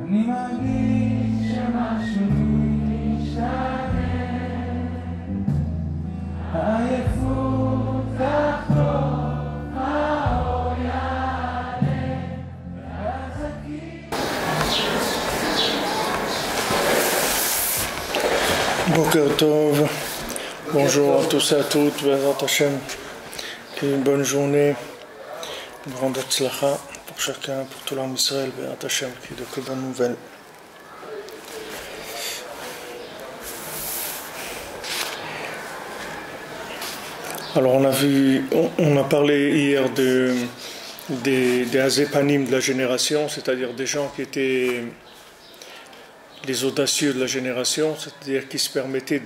אני מרגיש שמשהו משתנה, העייפות תחזור, האור יעלה, ואז Boker Tov, bonjour à tous et à toutes, Bezrat Hashem, une bonne journée, une grande Hatzlacha pour chacun, pour tout l'homme Israël, Bezrat Hashem, qui de que bonnes nouvelles. Alors on a parlé hier des Azépanim de la génération, c'est-à-dire des gens qui étaient les audacieux de la génération, c'est-à-dire qui se permettaient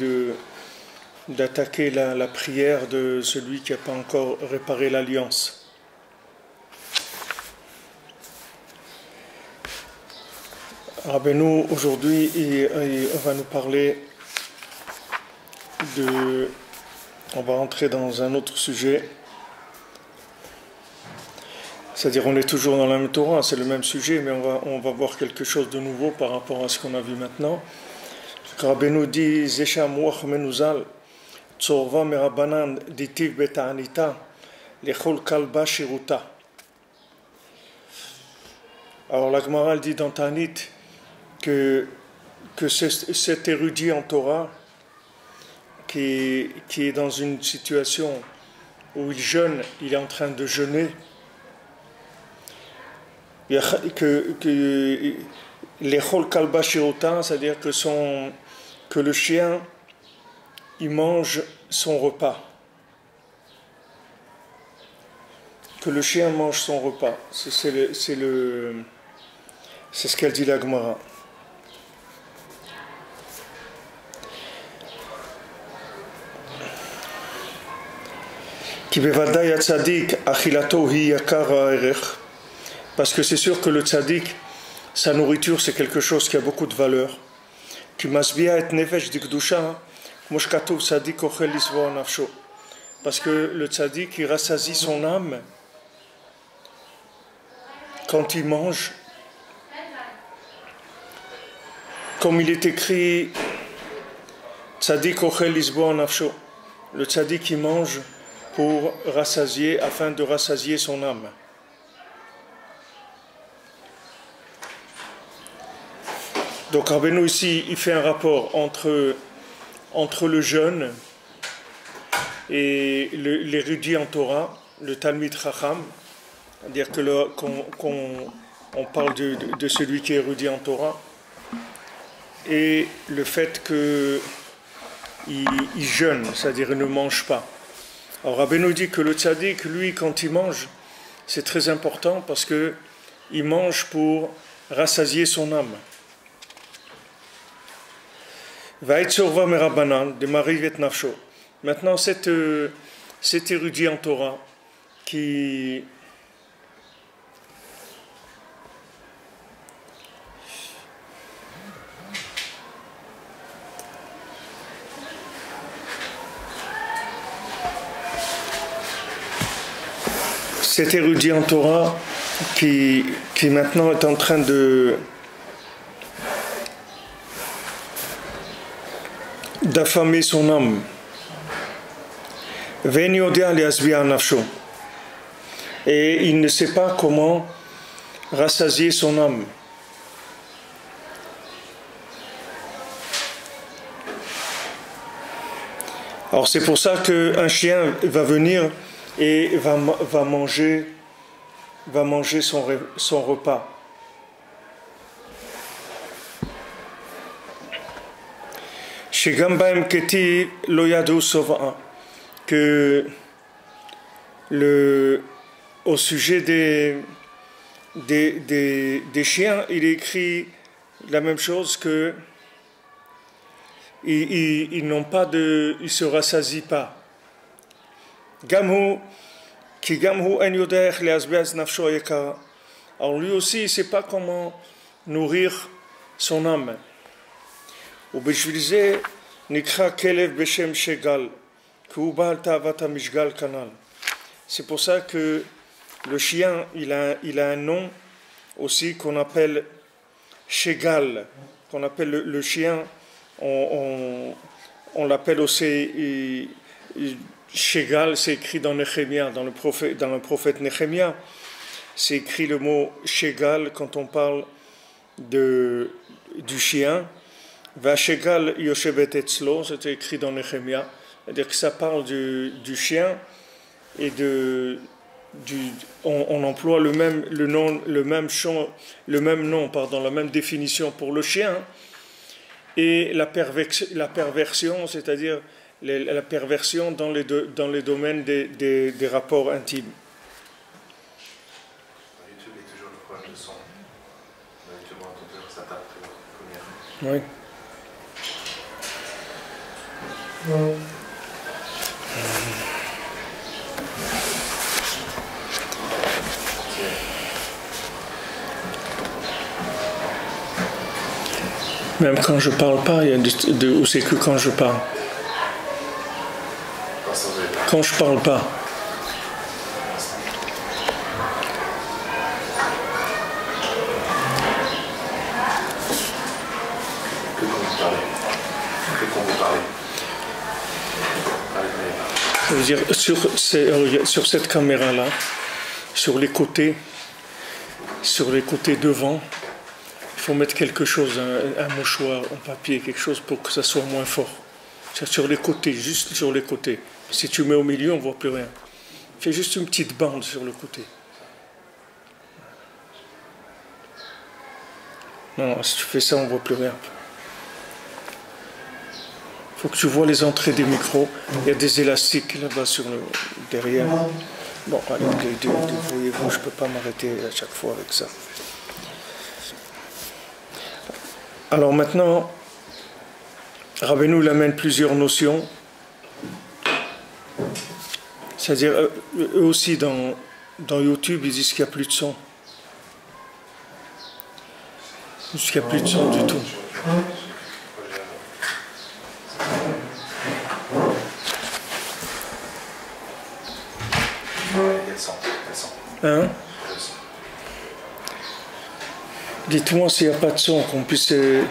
d'attaquer la prière de celui qui n'a pas encore réparé l'alliance. Rabbeinu aujourd'hui on va nous parler on va entrer dans un autre sujet. C'est-à-dire on est toujours dans la même Torah, c'est le même sujet, mais on va voir quelque chose de nouveau par rapport à ce qu'on a vu maintenant. Rabbeinu dit Zesha Muach Menuzal Tzorva Merabanan Ditiv Beta'anita Lechol Kalba Shiruta. Alors la Gemara dit dans Ta'anit que cet érudit en Torah qui est dans une situation où il jeûne, il est en train de jeûner, que l'echol kalba shiruta, c'est-à-dire que le chien il mange son repas, que le chien mange son repas, c'est ce qu'elle dit la Gemara. Parce que c'est sûr que le tzaddik, sa nourriture, c'est quelque chose qui a beaucoup de valeur. Parce que le tzaddik, il rassasie son âme quand il mange. Comme il est écrit, tzaddik ochel lisboa nafsho. Le tzaddik, il mange pour rassasier, afin de rassasier son âme. Donc Rabbeinu ici, il fait un rapport entre le jeûne et l'érudit en Torah, le Talmid Chacham, c'est-à-dire qu'on parle de celui qui est érudit en Torah, et le fait qu'il jeûne, c'est-à-dire il ne mange pas. Alors Rabbeinu dit que le tzaddik, lui, quand il mange, c'est très important parce qu'il mange pour rassasier son âme. Maintenant, cet érudit en Torah qui maintenant est en train d'affamer son âme. Et il ne sait pas comment rassasier son âme. Alors c'est pour ça qu'un chien va venir et va manger son repas. Que au sujet des chiens, il écrit la même chose que ils n'ont pas ils se rassasient pas. Alors lui aussi, il ne sait pas comment nourrir son âme. C'est pour ça que le chien, il a un nom aussi qu'on appelle Shegal, qu'on appelle le chien, on l'appelle aussi Shegal, c'est écrit dans Néhémia, dans le prophète Néhémia, c'est écrit le mot Shegal quand on parle du chien. Va Shegal Yoshevet Etzlo, c'est écrit dans Néhémia, c'est-à-dire que ça parle du chien et on emploie la même définition pour le chien, et la perversion, c'est-à-dire la perversion dans les domaines des rapports intimes. YouTube est toujours le problème de son. YouTube, on entend toujours ça tape première. Oui. Même quand je parle pas, il y a ou c'est que quand je parle. Quand je parle pas. Que quand vous parlez. Que quand vous parlez. Ça veut dire sur cette caméra-là, sur les côtés devant, il faut mettre quelque chose, un mouchoir, un papier, quelque chose pour que ça soit moins fort. C'est sur les côtés, juste sur les côtés. Si tu mets au milieu, on ne voit plus rien. Fais juste une petite bande sur le côté. Non, si tu fais ça, on ne voit plus rien. Il faut que tu vois les entrées des micros. Il y a des élastiques là-bas derrière. Bon, allez, débrouillez-vous, je ne peux pas m'arrêter à chaque fois avec ça. Alors maintenant, Rabbeinu amène plusieurs notions. C'est-à-dire, eux aussi, dans YouTube, ils disent qu'il n'y a plus de son. Ils disent qu'il n'y a plus de son du tout. Hein? Dites-moi s'il n'y a pas de son, qu'on puisse alors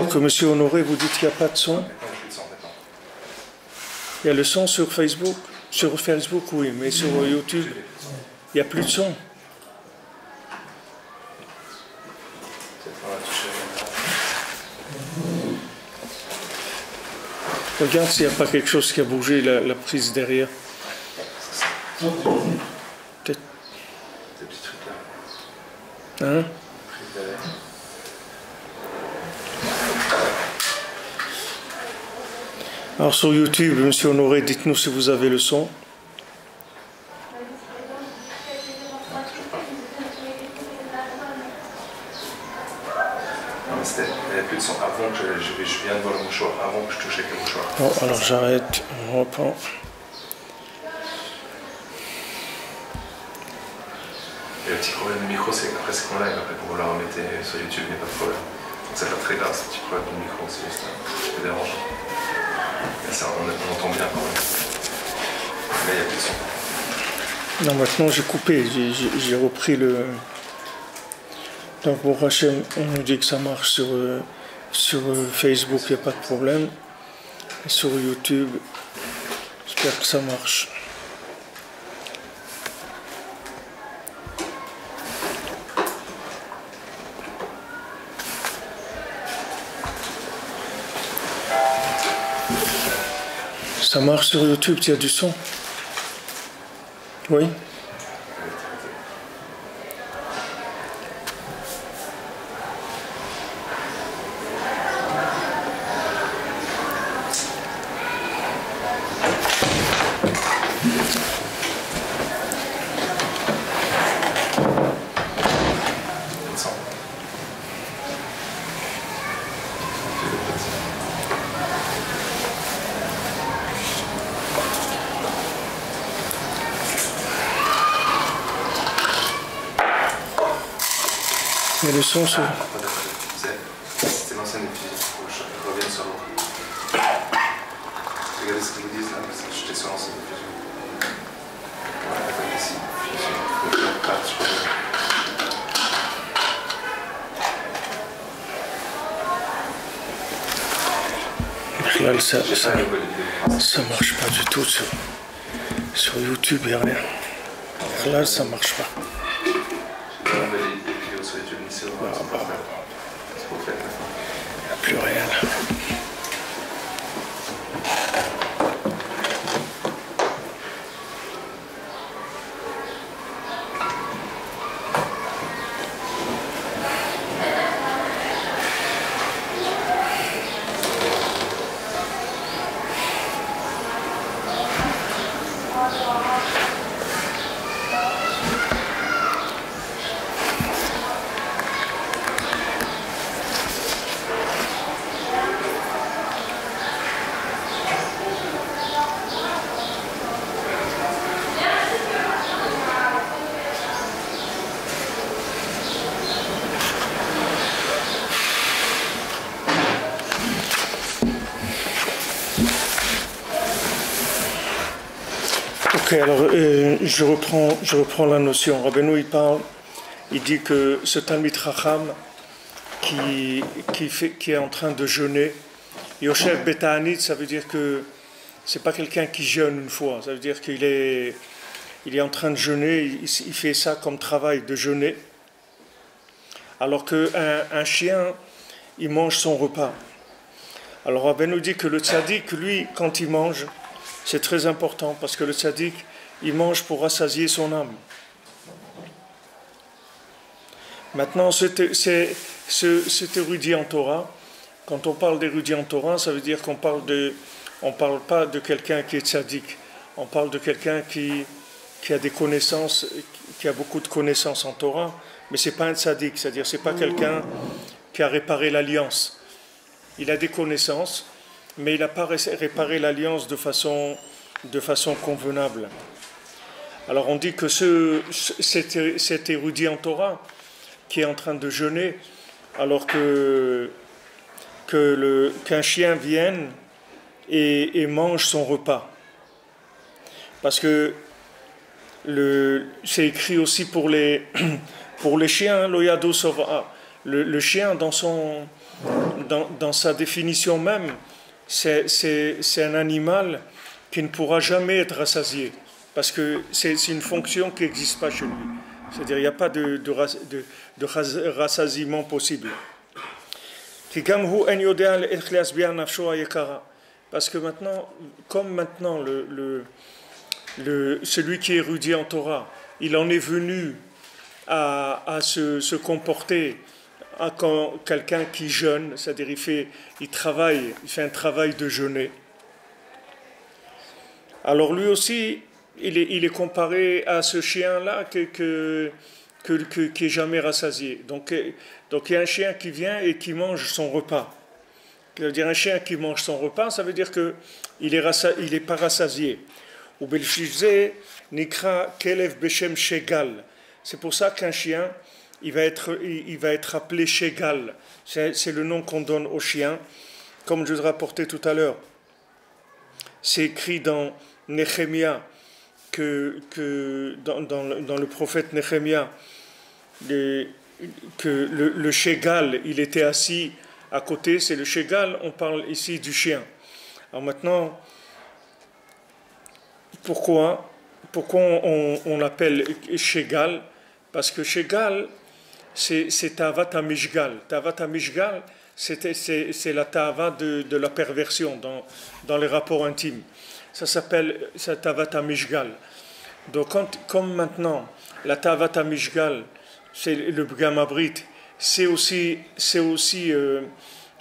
que M. Honoré, vous dites qu'il n'y a pas de son. Il y a le son sur Facebook. Sur Facebook, oui, mais sur YouTube, il n'y a plus de son. Regarde s'il n'y a pas quelque chose qui a bougé la prise derrière. Peut-être. Hein? Alors sur YouTube, M. Honoré, dites-nous si vous avez le son. Il n'y avait plus de son avant que je viens de voir le mouchoir, avant que je touche avec le mouchoir. Bon, alors j'arrête, on reprend. Et le petit problème du micro, c'est qu'après c'est qu'on live, après pour la remettre sur YouTube, il n'y a pas de problème. Donc c'est pas très grave ce petit problème du micro, c'est juste un petit peu dérangeant. Mais ça, on entend bien quand même. Mais il n'y a plus de son. Non, maintenant j'ai coupé, j'ai repris le... Donc pour Hachem, on nous dit que ça marche sur Facebook, il n'y a pas de problème. Et sur YouTube, j'espère que ça marche. Ça marche sur YouTube, il y a du son? Oui? Il y a le son sur... C'était l'ancienne diffusion, il faut que je revienne sur l'autre. Regardez ce qu'ils vous disent là, parce que j'étais sur l'ancienne diffusion. Ouais, ici, je suis. Je reviens. Halal, ça marche pas du tout sur YouTube, il n'y a rien. Halal, ça marche pas. On met les vidéos sur YouTube, mais c'est pas trop fait. Il n'y a plus rien là. Ok, alors je reprends la notion. Rabbeinu il dit que ce Talmid Chacham qui est en train de jeûner, Yoshev Beta'anit, ça veut dire que c'est pas quelqu'un qui jeûne une fois, ça veut dire qu'il est en train de jeûner, il fait ça comme travail de jeûner, alors qu'un chien, il mange son repas. Alors Rabbeinu dit que le tzaddik, lui, quand il mange, c'est très important parce que le tzaddik, il mange pour rassasier son âme. Maintenant, cet érudit en Torah, quand on parle d'érudit en Torah, ça veut dire on parle pas de quelqu'un qui est tzaddik, on parle de quelqu'un qui a des connaissances, qui a beaucoup de connaissances en Torah, mais c'est pas un tzaddik, c'est-à-dire c'est pas quelqu'un qui a réparé l'alliance. Il a des connaissances, mais il n'a pas réparé l'alliance de façon convenable. Alors on dit que cet érudit en Torah qui est en train de jeûner, alors qu'un chien vienne et mange son repas. Parce que c'est écrit aussi pour les chiens, l'oyado sova. Le chien, dans sa définition même, c'est un animal qui ne pourra jamais être rassasié, parce que c'est une fonction qui n'existe pas chez lui. C'est-à-dire qu'il n'y a pas de rassasiement possible. Parce que maintenant, celui qui est érudit en Torah, il en est venu à se comporter quand quelqu'un qui jeûne, c'est-à-dire il fait un travail de jeûner. Alors lui aussi, il est comparé à ce chien-là qui est jamais rassasié. Donc il y a un chien qui vient et qui mange son repas. Ça veut dire un chien qui mange son repas, ça veut dire qu'il est pas rassasié. Ou belchizé nikra kelev beshem shegal. C'est pour ça qu'un chien, il va être appelé shegal. C'est le nom qu'on donne au chien, comme je vous rapportais tout à l'heure. C'est écrit dans Néhémia, dans le prophète Néhémia, que le shegal, il était assis à côté, c'est le shegal, on parle ici du chien. Alors maintenant, pourquoi on l'appelle shegal? Parce que shegal, c'est Tavat HaMishgal. Tavat HaMishgal, c'est la Tava de la perversion dans les rapports intimes. Ça s'appelle Tavat HaMishgal. Donc, comme maintenant, la Tavat HaMishgal, c'est le Bgam Abrit,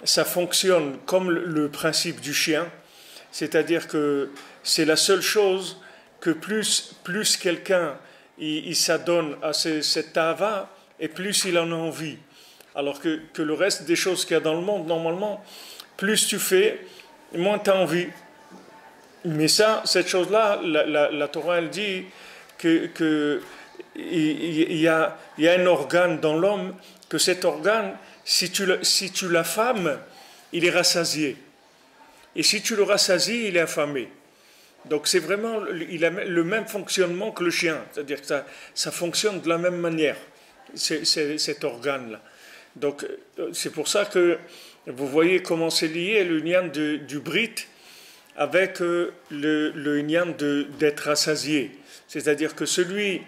ça fonctionne comme le principe du chien, c'est-à-dire que c'est la seule chose que plus quelqu'un il s'adonne à cette Tava, et plus il en a envie. Alors que le reste des choses qu'il y a dans le monde, normalement, plus tu fais, moins tu as envie. Mais cette chose-là, la Torah, elle dit qu'il y a un organe dans l'homme, que cet organe, si tu l'affames, il est rassasié. Et si tu le rassasies, il est affamé. Donc c'est vraiment, il a le même fonctionnement que le chien. C'est-à-dire que ça fonctionne de la même manière, cet organe-là. Donc c'est pour ça que Vous voyez comment c'est lié le lien du Brit avec le lien d'être rassasié. C'est-à-dire que celui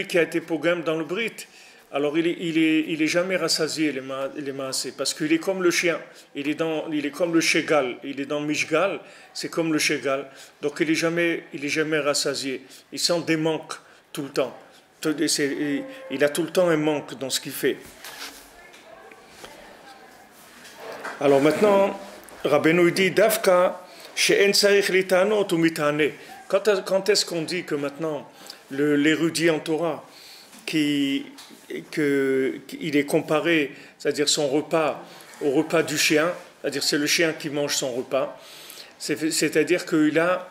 qui a été pogam dans le Brit, alors il est jamais rassasié, les maasé, parce qu'il est comme le chien, il est comme le Shegal, il est dans Mishgal, c'est comme le Shegal, donc il est jamais rassasié, il sent des manques tout le temps, il a tout le temps un manque dans ce qu'il fait. Alors maintenant, Rabbeinu dit Davka she'en tzarich litanot ou mitane. Quand est-ce qu'on dit que maintenant l'érudit en Torah qu'il est comparé, c'est-à-dire son repas au repas du chien, c'est-à-dire c'est le chien qui mange son repas, c'est-à-dire qu'il a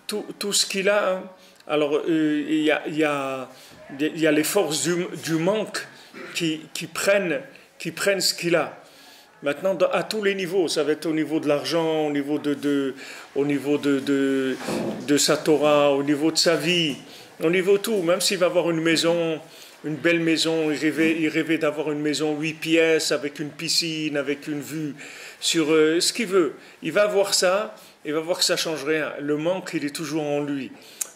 tout ce qu'il a. Hein. Alors il y a les forces du manque qui prennent ce qu'il a. Maintenant, à tous les niveaux, ça va être au niveau de l'argent, au niveau de sa Torah, au niveau de sa vie, au niveau de tout. Même s'il va avoir une maison, une belle maison, il rêvait d'avoir une maison 8 pièces, avec une piscine, avec une vue sur ce qu'il veut. Il va avoir ça, il va voir que ça ne change rien. Le manque, il est toujours en lui.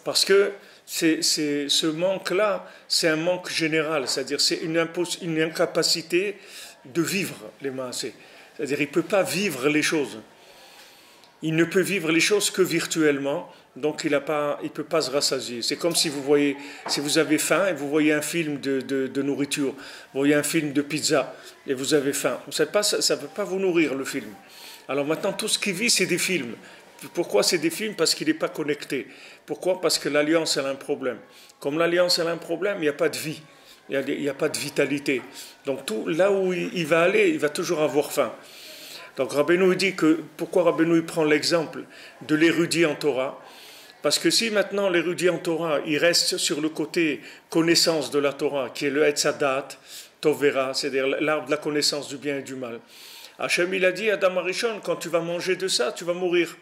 Parce que ce manque-là, c'est un manque général, c'est-à-dire c'est une incapacité de vivre les maasé. C'est-à-dire il ne peut pas vivre les choses. Il ne peut vivre les choses que virtuellement, donc il ne peut pas se rassasier. C'est comme si vous avez faim et vous voyez un film de nourriture, vous voyez un film de pizza et vous avez faim. Ça ne peut pas vous nourrir le film. Alors maintenant tout ce qui vit c'est des films. Pourquoi c'est des films? Parce qu'il n'est pas connecté. Pourquoi? Parce que l'alliance elle a un problème. Comme l'alliance elle a un problème, il n'y a pas de vie. Il n'y a pas de vitalité. Donc tout, là où il va aller, il va toujours avoir faim. Donc Rabbeinu dit que, pourquoi Rabbeinu prend l'exemple de l'érudit en Torah? Parce que si maintenant l'érudit en Torah, il reste sur le côté connaissance de la Torah, qui est le Etzadat, Tovera, c'est-à-dire l'arbre de la connaissance du bien et du mal. Hachem il a dit à Adam Arishon, quand tu vas manger de ça, tu vas mourir.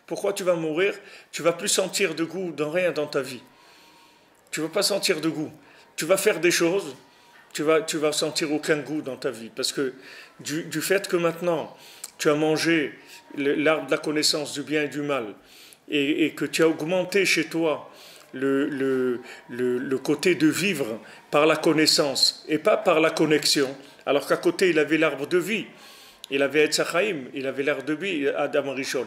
Pourquoi tu vas mourir? Tu ne vas plus sentir de goût dans rien dans ta vie. Tu ne vas pas sentir de goût. Tu vas faire des choses, tu vas sentir aucun goût dans ta vie. Parce que du fait que maintenant, tu as mangé l'arbre de la connaissance du bien et du mal, et que tu as augmenté chez toi le côté de vivre par la connaissance et pas par la connexion, alors qu'à côté, il avait l'arbre de vie, il avait Etz Chaim, il avait l'arbre de vie, Adam Rishon.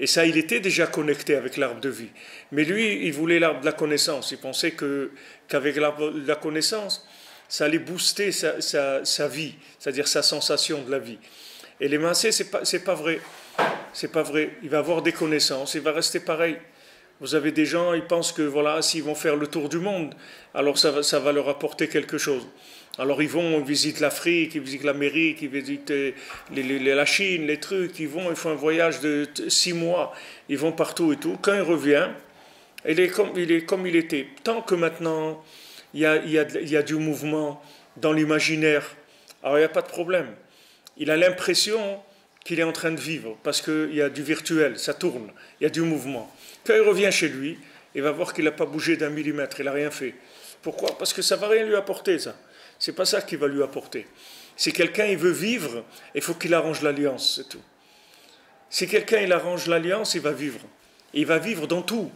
Et ça, il était déjà connecté avec l'arbre de vie. Mais lui, il voulait l'arbre de la connaissance. Il pensait qu'avec l'arbre de la connaissance, ça allait booster sa vie, c'est-à-dire sa sensation de la vie. Et les maasé, c'est pas vrai. C'est pas vrai. Il va avoir des connaissances, il va rester pareil. Vous avez des gens, ils pensent que voilà, s'ils vont faire le tour du monde, alors ça va leur apporter quelque chose. Alors ils visitent l'Afrique, ils visitent l'Amérique, ils visitent la Chine, les trucs, ils font un voyage de 6 mois, ils vont partout et tout. Quand il revient, il est comme il était. Tant que maintenant, il y a du mouvement dans l'imaginaire, alors il n'y a pas de problème. Il a l'impression qu'il est en train de vivre, parce qu'il y a du virtuel, ça tourne, il y a du mouvement. Quand il revient chez lui, il va voir qu'il n'a pas bougé d'un millimètre, il n'a rien fait. Pourquoi? Parce que ça ne va rien lui apporter, ça. C'est pas ça qui va lui apporter. Si quelqu'un il veut vivre, il faut qu'il arrange l'alliance, c'est tout. Si quelqu'un il arrange l'alliance, il va vivre. Il va vivre dans tout.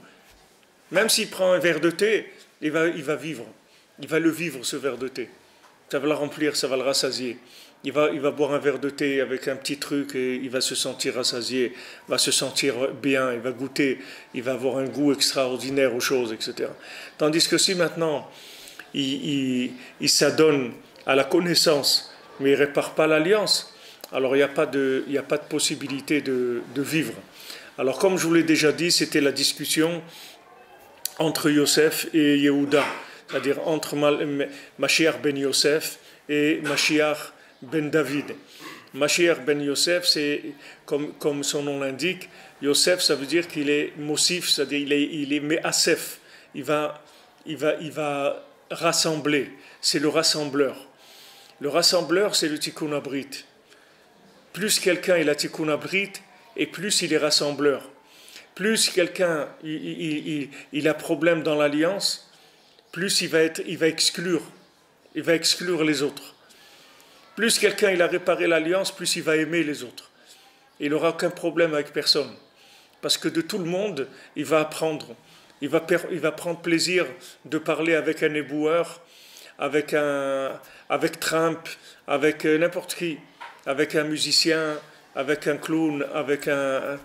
Même s'il prend un verre de thé, il va vivre. Il va le vivre, ce verre de thé. Ça va le remplir, ça va le rassasier. Il va boire un verre de thé avec un petit truc et il va se sentir rassasié, va se sentir bien, il va goûter, il va avoir un goût extraordinaire aux choses, etc. Tandis que si maintenant il s'adonne à la connaissance, mais il ne répare pas l'alliance, alors il n'y a pas de possibilité de vivre. Alors comme je vous l'ai déjà dit, c'était la discussion entre Yosef et Yehuda, c'est-à-dire entre Mashiach ben Yosef et Mashiach ben David. Mashiach ben Yosef, c'est comme son nom l'indique, Yosef ça veut dire qu'il est Mosif, c'est-à-dire il est Me'asef, il va rassembler, c'est le rassembleur. Le rassembleur, c'est le Tikkun Abrit. Plus quelqu'un est la Tikkun Abrit, et plus il est rassembleur. Plus quelqu'un il a problème dans l'alliance, plus il va exclure les autres. Plus quelqu'un il a réparé l'alliance, plus il va aimer les autres. Il n'aura aucun problème avec personne. Parce que de tout le monde, il va apprendre. Il va prendre plaisir de parler avec un éboueur, avec Trump, avec n'importe qui, avec un musicien, avec un clown, avec un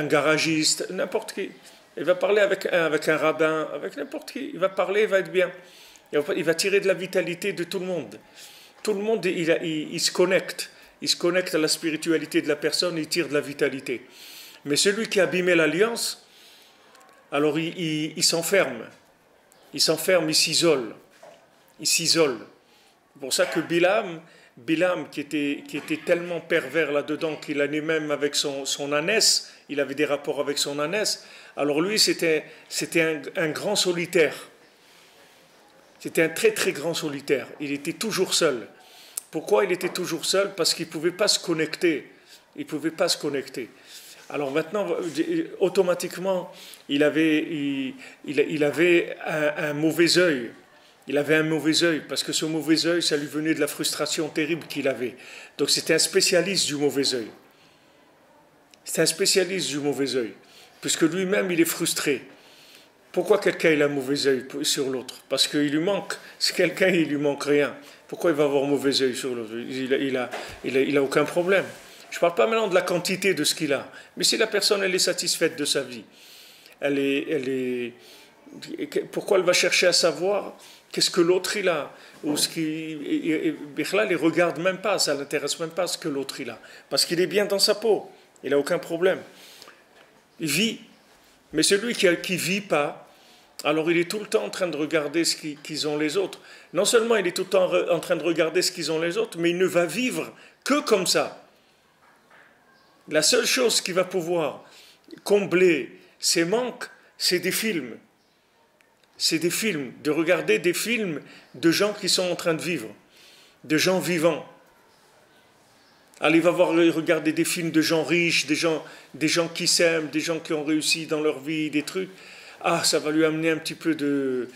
garagiste, n'importe qui. Il va parler avec un rabbin, avec n'importe qui. Il va parler, il va être bien. Il va tirer de la vitalité de tout le monde. Tout le monde, il se connecte. Il se connecte à la spiritualité de la personne, il tire de la vitalité. Mais celui qui a abîmé l'alliance, alors il s'enferme. Il s'enferme, il s'isole. Il s'isole. C'est pour ça que Bilam qui était tellement pervers là-dedans qu'il allait même avec son ânesse, il avait des rapports avec son ânesse, alors lui c'était un grand solitaire. C'était un très très grand solitaire. Il était toujours seul. Pourquoi il était toujours seul? Parce qu'il ne pouvait pas se connecter. Il ne pouvait pas se connecter. Alors maintenant, automatiquement, il avait un mauvais œil. Il avait un mauvais œil, parce que ce mauvais œil, ça lui venait de la frustration terrible qu'il avait. Donc c'était un spécialiste du mauvais œil. C'est un spécialiste du mauvais œil, puisque lui-même, il est frustré. Pourquoi quelqu'un il a un mauvais œil sur l'autre? Parce qu'il lui manque, si quelqu'un il lui manque rien, pourquoi il va avoir un mauvais œil sur l'autre? Il a aucun problème. Je ne parle pas maintenant de la quantité de ce qu'il a, mais si la personne elle est satisfaite de sa vie, pourquoi elle va chercher à savoir qu'est-ce que l'autre il a, ou ce il ne regarde même pas, ça ne l'intéresse même pas ce que l'autre il a, parce qu'il est bien dans sa peau, il n'a aucun problème. Il vit. Mais celui qui ne vit pas, alors il est tout le temps en train de regarder ce qu'ils ont les autres. Non seulement il est tout le temps en train de regarder ce qu'ils ont les autres, mais il ne va vivre que comme ça. La seule chose qui va pouvoir combler ses manques, c'est des films. C'est des films, de regarder des films de gens qui sont en train de vivre, de gens vivants. Alors il va regarder des films de gens riches, des gens qui s'aiment, des gens qui ont réussi dans leur vie, des trucs. Ah, ça va lui amener un petit peu de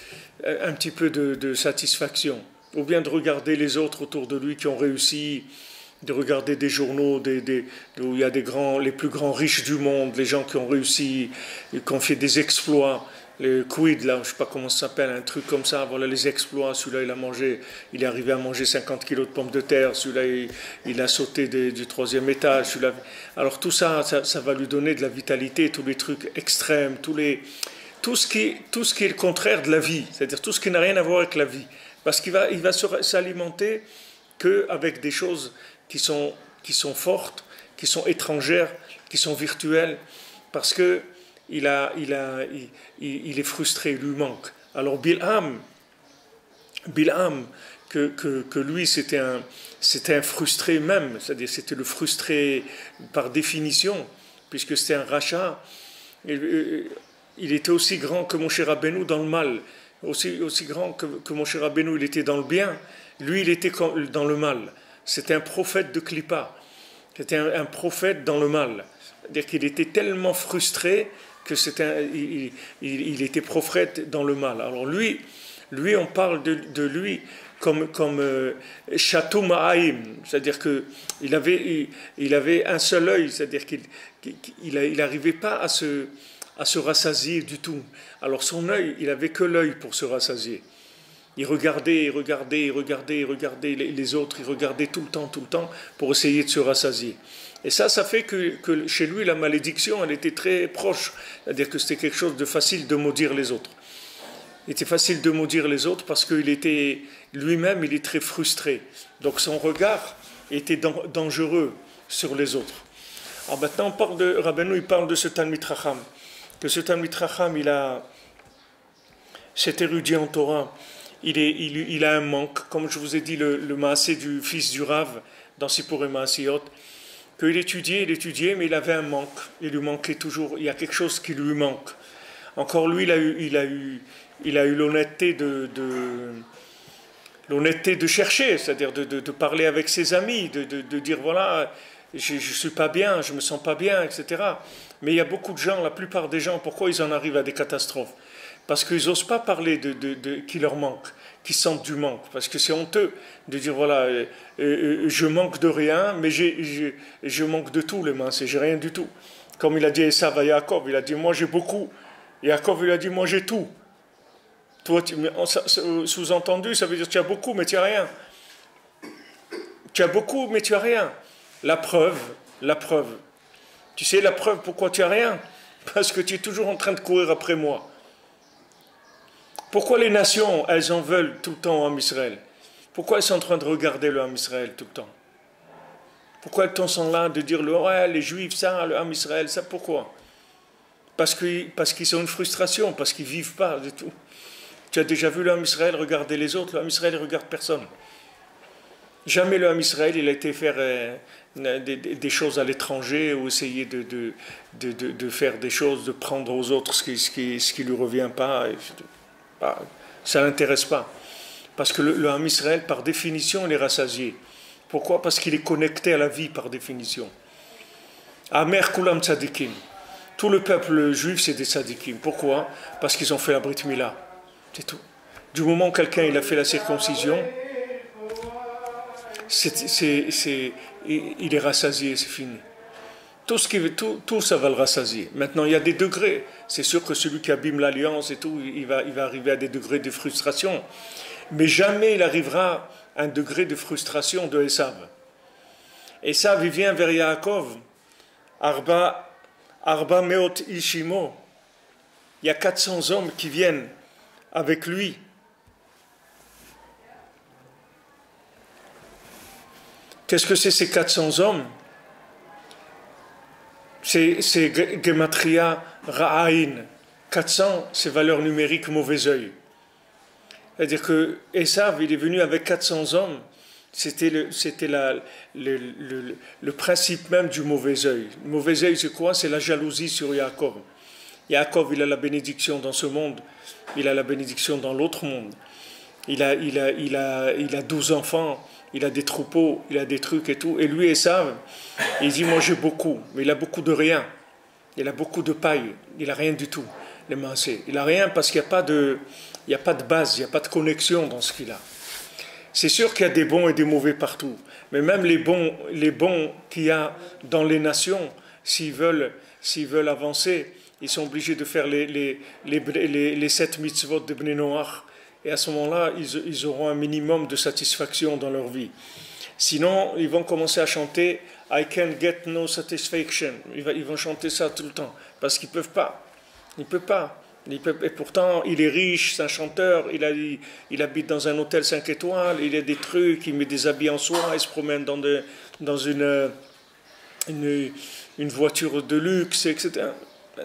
satisfaction. Ou bien de regarder les autres autour de lui qui ont réussi, de regarder des journaux où il y a les plus grands riches du monde, les gens qui ont réussi, qui ont fait des exploits. Le quid, là, je ne sais pas comment ça s'appelle, un truc comme ça, voilà les exploits, celui-là il est arrivé à manger 50 kilos de pommes de terre, celui-là il a sauté du 3e étage, alors tout ça va lui donner de la vitalité, tous les trucs extrêmes, tout ce qui est le contraire de la vie, c'est-à-dire tout ce qui n'a rien à voir avec la vie, parce qu'il va s'alimenter qu'avec des choses qui sont fortes, qui sont étrangères, qui sont virtuelles, parce que il est frustré, il lui manque. Alors Bilham, que lui c'était un frustré même, c'est-à-dire c'était le frustré par définition, puisque c'était un rachat. Il était aussi grand que Moshe Rabbeinu dans le mal, aussi grand que Moshe Rabbeinu il était dans le bien, lui il était dans le mal. C'était un prophète de Klippa, c'était un prophète dans le mal. C'est-à-dire qu'il était tellement frustré que il était prophète dans le mal. Alors lui on parle de lui comme Chatou Ma'aim, c'est-à-dire qu'il avait un seul œil, c'est-à-dire qu'il n'arrivait pas à se rassasier du tout. Alors son œil, il avait que l'œil pour se rassasier. Il regardait les autres, il regardait tout le temps pour essayer de se rassasier. Et ça fait que chez lui, la malédiction, elle était très proche. C'est-à-dire que c'était quelque chose de facile de maudire les autres. Il était facile de maudire les autres parce qu'il était, lui-même, il est très frustré. Donc son regard était dangereux sur les autres. Alors maintenant, Rabbeinu, il parle de ce Talmid Chacham. Que ce Talmid Chacham, cet érudit en Torah, il a un manque. Comme je vous ai dit, le maasé du fils du Rav, dans Sipur et Maasiyot, qu'il étudiait, mais il avait un manque. Il lui manquait toujours. Il y a quelque chose qui lui manque. Encore lui, il a eu l'honnêteté de chercher, c'est-à-dire de parler avec ses amis, de dire voilà, je ne suis pas bien, je me sens pas bien, etc. Mais il y a beaucoup de gens, la plupart des gens, pourquoi ils en arrivent à des catastrophes? Parce qu'ils n'osent pas parler qui leur manque, qui sentent du manque. Parce que c'est honteux de dire, voilà, je manque de rien, mais je manque de tout, les mains, j'ai rien du tout. Comme il a dit Esav à Yaakov, il a dit, moi j'ai beaucoup. Yaakov, il a dit, moi j'ai tout. Toi, sous-entendu, ça veut dire, tu as beaucoup, mais tu n'as rien. Tu as beaucoup, mais tu n'as rien. La preuve. Tu sais la preuve pourquoi tu n'as rien? Parce que tu es toujours en train de courir après moi. Pourquoi les nations, elles en veulent tout le temps en Israël? Pourquoi elles sont en train de regarder le Ham Israël tout le temps? Pourquoi elles sont là de dire ouais, les Juifs, ça, le Ham Israël, ça, pourquoi? Parce qu'ils ont une frustration, parce qu'ils ne vivent pas du tout. Tu as déjà vu le Ham Israël regarder les autres? Le Ham Israël ne regarde personne. Jamais le Ham Israël il a été faire des choses à l'étranger ou essayer de faire des choses, de prendre aux autres ce qui lui revient pas. Ça ne l'intéresse pas. Parce que le Ham Israël, par définition, il est rassasié. Pourquoi? Parce qu'il est connecté à la vie par définition. Amer Kulam Tzadikim. Tout le peuple juif, c'est des tzadikim. Pourquoi? Parce qu'ils ont fait la Brit Mila. C'est tout. Du moment où quelqu'un il a fait la circoncision, il est rassasié, c'est fini. Tout ça va le rassasier. Maintenant, il y a des degrés. C'est sûr que celui qui abîme l'alliance et tout, il va arriver à des degrés de frustration. Mais jamais il arrivera à un degré de frustration de Esav. Esav, il vient vers Yaakov. Arba Meot Ishimo. Il y a 400 hommes qui viennent avec lui. Qu'est-ce que c'est ces 400 hommes? C'est Gematria Ra'ain. 400, c'est valeur numérique mauvais œil. C'est-à-dire que Esav, il est venu avec 400 hommes. C'était le principe même du mauvais œil. Le mauvais œil, c'est quoi? C'est la jalousie sur Yaakov. Yaakov, il a la bénédiction dans ce monde. Il a la bénédiction dans l'autre monde. Il a 12 enfants. Il a des troupeaux, il a des trucs et tout. Et lui, Esav, il dit, moi j'ai beaucoup, mais il a beaucoup de rien. Il a beaucoup de paille, il n'a rien du tout, les mancés. Il n'a rien parce qu'il n'y a pas de base, il n'y a pas de connexion dans ce qu'il a. C'est sûr qu'il y a des bons et des mauvais partout, mais même les bons qu'il y a dans les nations, s'ils veulent avancer, ils sont obligés de faire les 7 mitzvot de Bnei Noach. Et à ce moment-là, ils auront un minimum de satisfaction dans leur vie. Sinon, ils vont commencer à chanter « I can get no satisfaction ». Ils vont chanter ça tout le temps, parce qu'ils ne peuvent pas. Ils ne peuvent pas. Et pourtant, il est riche, c'est un chanteur, il habite dans un hôtel 5 étoiles, il a des trucs, il met des habits en soie, il se promène dans une voiture de luxe, etc.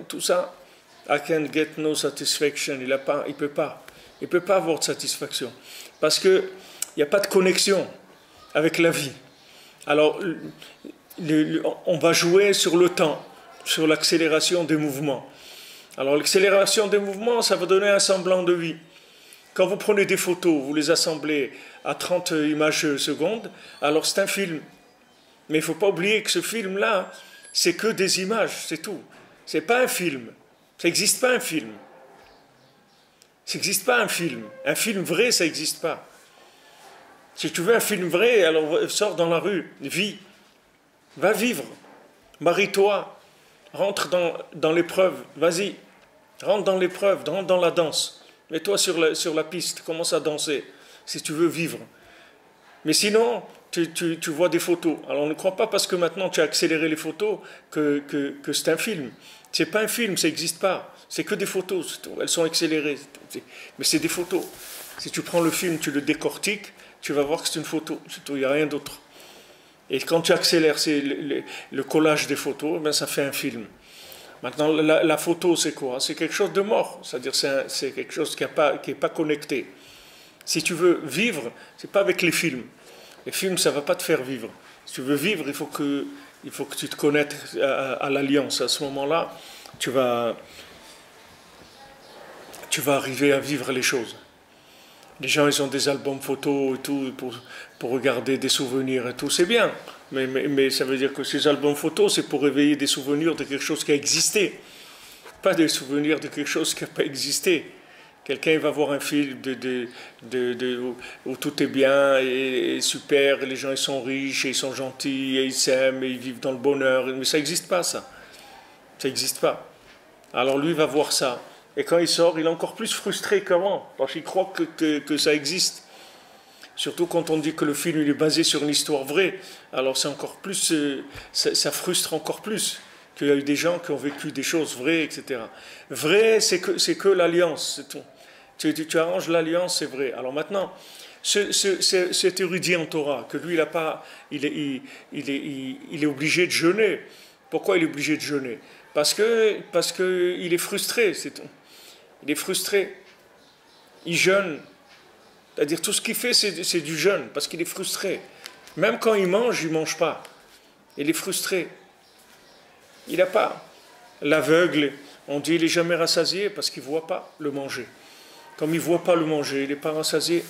Tout ça, « I can get no satisfaction ». Il ne peut pas. Il ne peut pas avoir de satisfaction. Parce qu'il n'y a pas de connexion avec la vie. Alors, on va jouer sur le temps, sur l'accélération des mouvements. Alors, l'accélération des mouvements, ça va donner un semblant de vie. Quand vous prenez des photos, vous les assemblez à 30 images secondes, alors c'est un film. Mais il ne faut pas oublier que ce film-là, c'est que des images, c'est tout. Ce n'est pas un film. Ça n'existe pas un film. Ça n'existe pas un film. Un film vrai, ça n'existe pas. Si tu veux un film vrai, alors sors dans la rue, vis. Va vivre. Marie-toi. Rentre dans l'épreuve. Vas-y. Rentre dans l'épreuve, rentre dans la danse. Mets-toi sur la piste, commence à danser, si tu veux vivre. Mais sinon, tu vois des photos. Alors on ne croit pas parce que maintenant tu as accéléré les photos que c'est un film. Ce n'est pas un film, ça n'existe pas. C'est que des photos, elles sont accélérées. Mais c'est des photos. Si tu prends le film, tu le décortiques, tu vas voir que c'est une photo. Il n'y a rien d'autre. Et quand tu accélères le collage des photos, ben ça fait un film. Maintenant, la photo, c'est quoi? C'est quelque chose de mort. C'est-à-dire c'est quelque chose qui n'est pas connecté. Si tu veux vivre, ce n'est pas avec les films. Les films, ça ne va pas te faire vivre. Si tu veux vivre, il faut que tu te connectes à l'alliance. À ce moment-là, tu vas arriver à vivre les choses. Les gens, ils ont des albums photos et tout pour regarder des souvenirs et tout. C'est bien, mais ça veut dire que ces albums photos, c'est pour réveiller des souvenirs de quelque chose qui a existé. Pas des souvenirs de quelque chose qui n'a pas existé. Quelqu'un va voir un film où tout est bien et super, et les gens ils sont riches, et ils sont gentils, et ils s'aiment, et ils vivent dans le bonheur. Mais ça n'existe pas, ça. Ça n'existe pas. Alors lui va voir ça. Et quand il sort, il est encore plus frustré qu'avant, parce qu'il croit que ça existe. Surtout quand on dit que le film il est basé sur une histoire vraie, alors c'est encore plus, ça frustre encore plus qu'il y a eu des gens qui ont vécu des choses vraies, etc. Vrai, c'est que l'alliance, c'est tout. Tu arranges l'alliance, c'est vrai. Alors maintenant, cet érudit en Torah, que lui, il est obligé de jeûner. Pourquoi il est obligé de jeûner? Parce que il est frustré, c'est tout. Il est frustré. Il jeûne. C'est-à-dire tout ce qu'il fait, c'est du jeûne, parce qu'il est frustré. Même quand il ne mange pas. Il est frustré. Il n'a pas. L'aveugle, on dit il n'est jamais rassasié parce qu'il ne voit pas le manger. Comme il ne voit pas le manger, il n'est pas rassasié.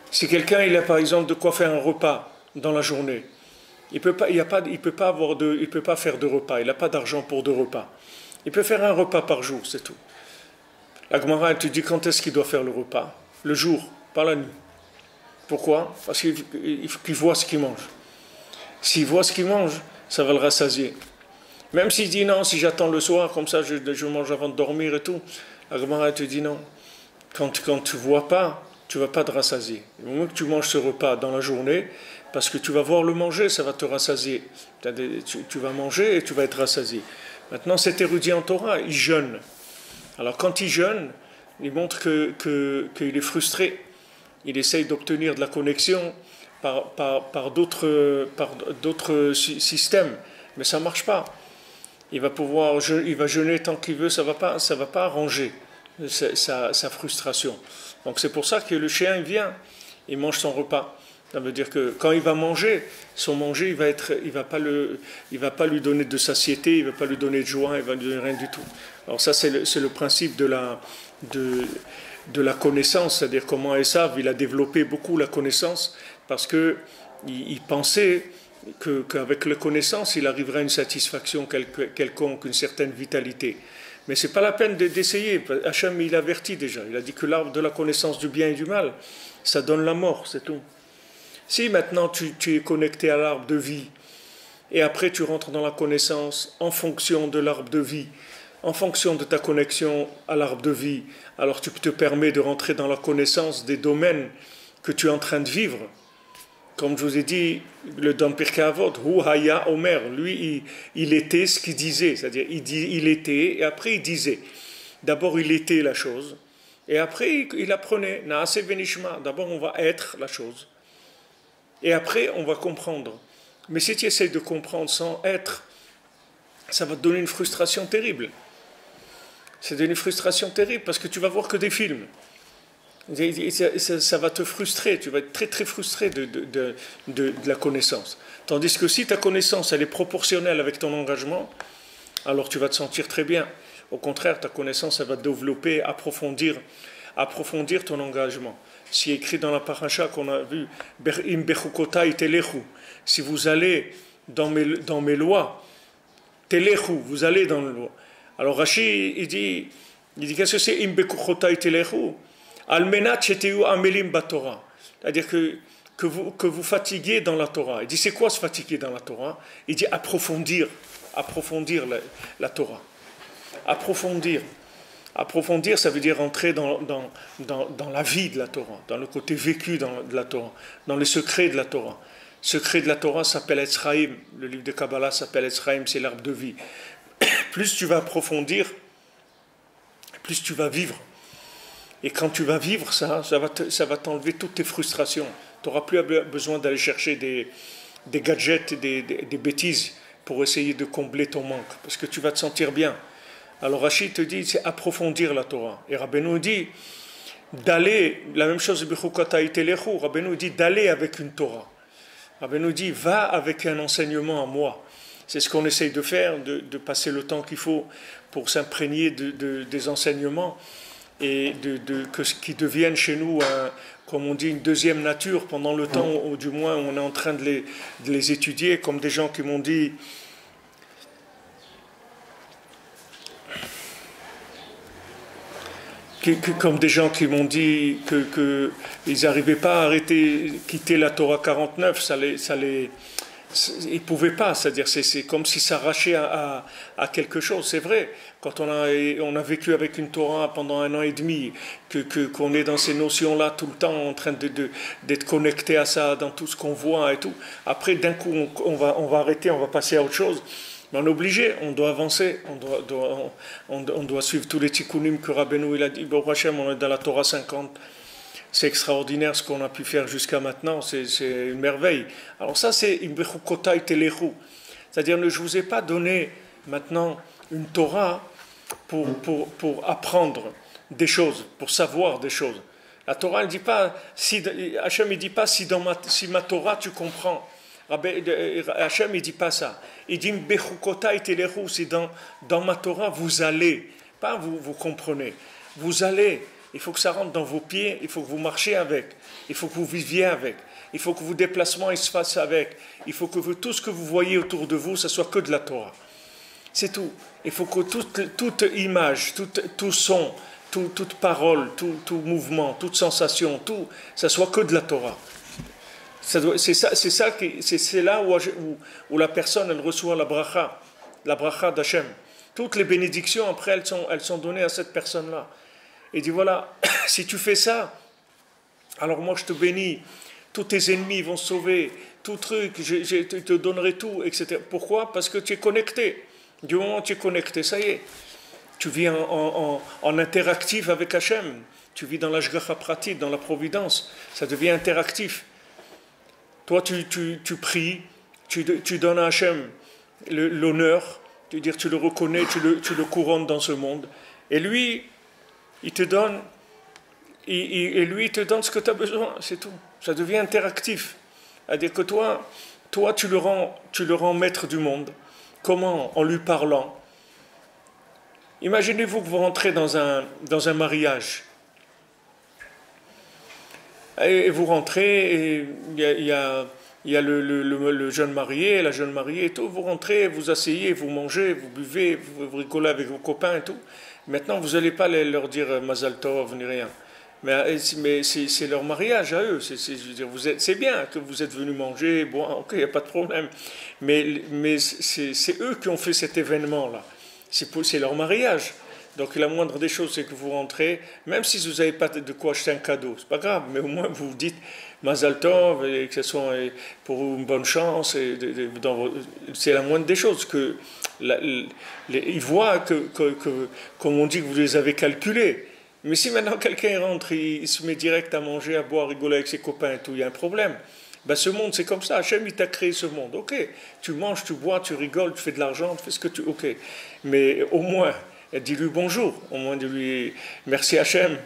Si quelqu'un il a par exemple de quoi faire un repas dans la journée, il peut pas faire de repas, il n'a pas d'argent pour 2 repas. Il peut faire un repas par jour, c'est tout. La Gemara, elle te dit quand est-ce qu'il doit faire le repas? Le jour, pas la nuit. Pourquoi? Parce qu'il voit ce qu'il mange. S'il voit ce qu'il mange, ça va le rassasier. Même s'il dit non, si j'attends le soir, comme ça je mange avant de dormir et tout, la Gemara te dit non. Quand tu ne vois pas, tu ne vas pas te rassasier. Au moment que tu manges ce repas dans la journée, parce que tu vas voir le manger, ça va te rassasier. Tu vas manger et tu vas être rassasié. Maintenant, cet érudit en Torah, il jeûne. Alors quand il jeûne, il montre qu'il est frustré. Il essaye d'obtenir de la connexion par d'autres systèmes. Mais ça ne marche pas. Il va jeûner tant qu'il veut, ça va pas arranger sa frustration. Donc c'est pour ça que le chien il vient, il mange son repas. Ça veut dire que quand il va manger, son manger, il va pas lui donner de satiété, il va pas lui donner de joie, il va lui donner rien du tout. Alors ça c'est le principe de la connaissance, c'est-à-dire comment Esav il a développé beaucoup la connaissance parce que il pensait qu'avec la connaissance, il arriverait à une satisfaction quelconque, une certaine vitalité. Mais ce n'est pas la peine d'essayer. Hachem, il avertit déjà. Il a dit que l'arbre de la connaissance du bien et du mal, ça donne la mort, c'est tout. Si maintenant tu es connecté à l'arbre de vie, et après tu rentres dans la connaissance en fonction de l'arbre de vie, en fonction de ta connexion à l'arbre de vie, alors tu te permets de rentrer dans la connaissance des domaines que tu es en train de vivre. Comme je vous ai dit, le dans Pirkei Avot, Hu Haya Omer, lui, il était ce qu'il disait, c'est-à-dire il était, et après il disait. D'abord il était la chose, et après il apprenait, Naase Venishma, d'abord on va être la chose, et après on va comprendre. Mais si tu essaies de comprendre sans être, ça va te donner une frustration terrible. C'est une frustration terrible, parce que tu vas voir que des films. Ça va te frustrer, tu vas être très très frustré de la connaissance. Tandis que si ta connaissance elle est proportionnelle avec ton engagement, alors tu vas te sentir très bien. Au contraire, ta connaissance elle va développer, approfondir ton engagement. C'est écrit dans la paracha qu'on a vu, Im bechukotai telechu, si vous allez dans mes lois, telechu, vous allez dans les lois. Alors Rashi, il dit qu'est-ce que c'est Im bechukotai telechu? C'est-à-dire que vous fatiguez dans la Torah. Il dit c'est quoi se fatiguer dans la Torah? Il dit approfondir la Torah. Approfondir, ça veut dire entrer dans la vie de la Torah, dans le côté vécu de la Torah, dans les secrets de la Torah. Le secret de la Torah s'appelle Etzraïm, le livre de Kabbalah s'appelle Etzraïm, c'est l'arbre de vie. Plus tu vas approfondir, plus tu vas vivre. Et quand tu vas vivre ça va t'enlever toutes tes frustrations. Tu n'auras plus besoin d'aller chercher des gadgets, des bêtises pour essayer de combler ton manque. Parce que tu vas te sentir bien. Alors Rachid te dit, c'est approfondir la Torah. Et Rabbeinu dit, d'aller, la même chose, Rabbeinu dit d'aller avec une Torah. Rabbeinu dit, va avec un enseignement à moi. C'est ce qu'on essaye de faire, de passer le temps qu'il faut pour s'imprégner des enseignements et qui deviennent chez nous, comme on dit, une deuxième nature pendant le temps, ou du moins on est en train de les étudier, comme des gens qui m'ont dit comme des gens qui m'ont dit que ils n'arrivaient pas à arrêter, quitter la Torah 49, ils ne pouvaient pas, c'est-à-dire c'est comme si s'arrachaient à quelque chose. C'est vrai, quand on a vécu avec une Torah pendant 1 an et demi, qu'on est dans ces notions-là tout le temps, en train d'être connecté à ça, dans tout ce qu'on voit et tout. Après, d'un coup, on va arrêter, on va passer à autre chose. Mais on est obligé, on doit avancer, on doit suivre tous les tikkunim que Rabbeinu il a dit. Baruch Hashem, on est dans la Torah 50. C'est extraordinaire ce qu'on a pu faire jusqu'à maintenant, c'est une merveille. Alors ça, c'est une bechukotai telechu. C'est-à-dire, je ne vous ai pas donné maintenant une Torah pour apprendre des choses, pour savoir des choses. La Torah, elle dit pas, Hachem ne dit pas si ma Torah tu comprends. Hachem ne dit pas ça. Il dit bechukotai telechu, si dans ma Torah vous allez, pas vous comprenez, vous allez. Il faut que ça rentre dans vos pieds, il faut que vous marchiez avec, il faut que vous viviez avec, il faut que vos déplacements se fassent avec, il faut que tout ce que vous voyez autour de vous, ça soit que de la Torah. C'est tout. Il faut que toute image, tout son, toute parole, tout mouvement, toute sensation, tout, ça soit que de la Torah. C'est là où la personne, elle reçoit la bracha d'Hachem. Toutes les bénédictions, après, elles sont données à cette personne-là. Et dit voilà, si tu fais ça, alors moi je te bénis, tous tes ennemis vont se sauver, tout truc, je te donnerai tout, etc. Pourquoi? Parce que tu es connecté. Du moment où tu es connecté, ça y est, tu vis en interactif avec Hachem, tu vis dans l'ashgacha pratique, dans la providence, ça devient interactif. Toi tu pries, tu donnes à Hachem l'honneur, tu le reconnais, tu le couronnes dans ce monde, et lui, il te donne, et lui, il te donne ce que tu as besoin, c'est tout. Ça devient interactif. C'est-à-dire que toi tu le rends maître du monde. Comment? En lui parlant. Imaginez-vous que vous rentrez dans un mariage. Et vous rentrez, et il y a le jeune marié, la jeune mariée et tout. Vous rentrez, vous asseyez, vous mangez, vous buvez, vous rigolez avec vos copains et tout. Maintenant, vous n'allez pas leur dire Mazal Tov ni rien. Mais c'est leur mariage à eux. C'est bien que vous êtes venus manger, boire, ok, il n'y a pas de problème. Mais c'est eux qui ont fait cet événement-là. C'est leur mariage. Donc la moindre des choses, c'est que vous rentrez, même si vous n'avez pas de quoi acheter un cadeau, c'est pas grave, mais au moins vous vous dites Mazal Tov, et que ce soit pour vous une bonne chance, c'est la moindre des choses. Ils voient comme on dit, que vous les avez calculés. Mais si maintenant quelqu'un rentre, il se met direct à manger, à boire, rigoler avec ses copains et tout, il y a un problème. Ben, ce monde, c'est comme ça. Hachem, il t'a créé ce monde. Ok, tu manges, tu bois, tu rigoles, tu fais de l'argent, tu fais ce que tu... Ok, mais au moins, dis-lui bonjour. Au moins, dis-lui merci Hachem.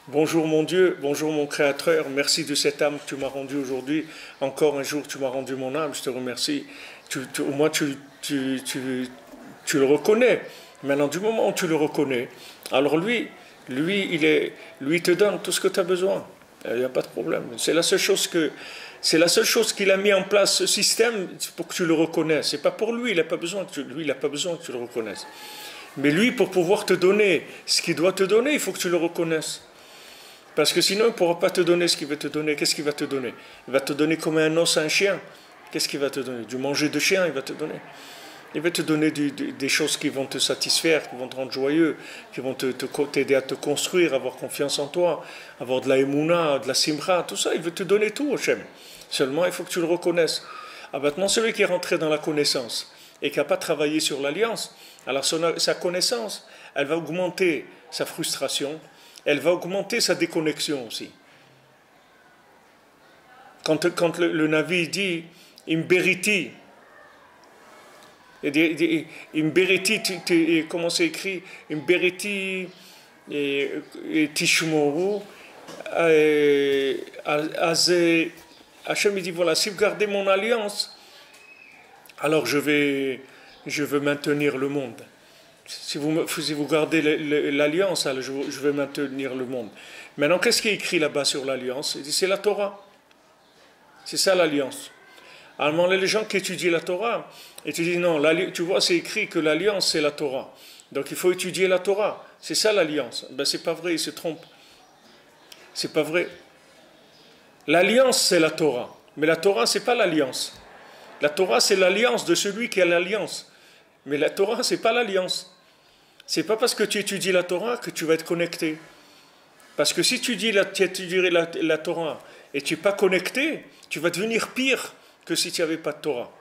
Bonjour mon Dieu, bonjour mon Créateur, merci de cette âme que tu m'as rendue aujourd'hui. Encore un jour, tu m'as rendu mon âme, je te remercie. Au moins, tu le reconnais. Maintenant, du moment où tu le reconnais, alors lui, il te donne tout ce que tu as besoin. Il n'y a pas de problème. C'est la seule chose qu'il a mis en place, ce système, pour que tu le reconnaisses. C'est pas pour lui, il n'a pas besoin que tu le reconnaisses. Mais lui, pour pouvoir te donner ce qu'il doit te donner, il faut que tu le reconnaisses. Parce que sinon, il ne pourra pas te donner ce qu'il veut te donner. Qu'est-ce qu'il va te donner? Il va te donner comme un os à un chien. Qu'est-ce qu'il va te donner? Du manger de chien, il va te donner. Il va te donner des choses qui vont te satisfaire, qui vont te rendre joyeux, qui vont t'aider à te construire, avoir confiance en toi, avoir de la émouna, de la simra, tout ça. Il veut te donner tout, Hachem. Seulement, il faut que tu le reconnaisses. Ah, maintenant, celui qui est rentré dans la connaissance et qui n'a pas travaillé sur l'alliance, alors sa connaissance, elle va augmenter sa frustration, elle va augmenter sa déconnexion aussi. Quand le Navi dit « Imberiti », Imberiti, comment c'est écrit? Imberiti Tishmoru, Hachem dit voilà, si vous gardez mon alliance, alors je veux maintenir le monde. Si vous gardez l'alliance, alors je vais maintenir le monde. Maintenant, qu'est-ce qui est écrit là-bas sur l'alliance? Il dit c'est la Torah. C'est ça l'alliance. Alors les gens qui étudient la Torah, et tu dis non, tu vois, c'est écrit que l'alliance c'est la Torah. Donc il faut étudier la Torah. C'est ça l'alliance. Ben, c'est pas vrai, il se trompe. C'est pas vrai. L'alliance, c'est la Torah. Mais la Torah, c'est pas l'alliance. La Torah, c'est l'alliance de celui qui a l'alliance. Mais la Torah, c'est pas l'alliance. C'est pas parce que tu étudies la Torah que tu vas être connecté. Parce que si tu étudierais la Torah et tu n'es pas connecté, tu vas devenir pire que si tu n'avais pas de Torah.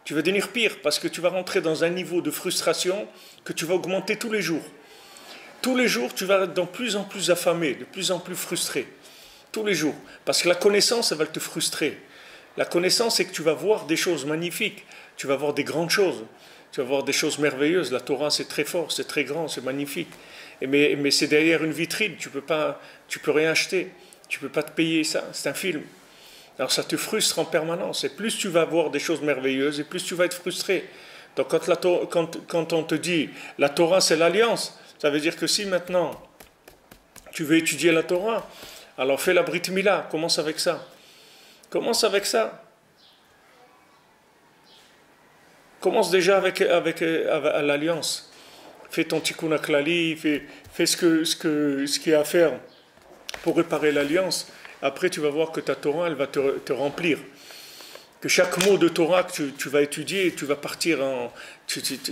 Tu vas devenir pire parce que tu vas rentrer dans un niveau de frustration que tu vas augmenter tous les jours. Tous les jours, tu vas être de plus en plus affamé, de plus en plus frustré. Tous les jours. Parce que la connaissance, elle va te frustrer. La connaissance, c'est que tu vas voir des choses magnifiques. Tu vas voir des grandes choses. Tu vas voir des choses merveilleuses. La Torah, c'est très fort, c'est très grand, c'est magnifique. Mais c'est derrière une vitrine. Tu peux rien acheter. Tu ne peux pas te payer ça. C'est un film. Alors ça te frustre en permanence. Et plus tu vas voir des choses merveilleuses, et plus tu vas être frustré. Donc quand on te dit la Torah, c'est l'alliance, ça veut dire que si maintenant tu veux étudier la Torah, alors fais la Brit Mila. Commence avec ça. Commence avec ça. Commence déjà avec l'alliance. Fais ton tikkun klali, fais ce qu'il y a à faire pour réparer l'alliance. Après, tu vas voir que ta Torah, elle va te remplir. Que chaque mot de Torah que tu vas étudier, tu vas partir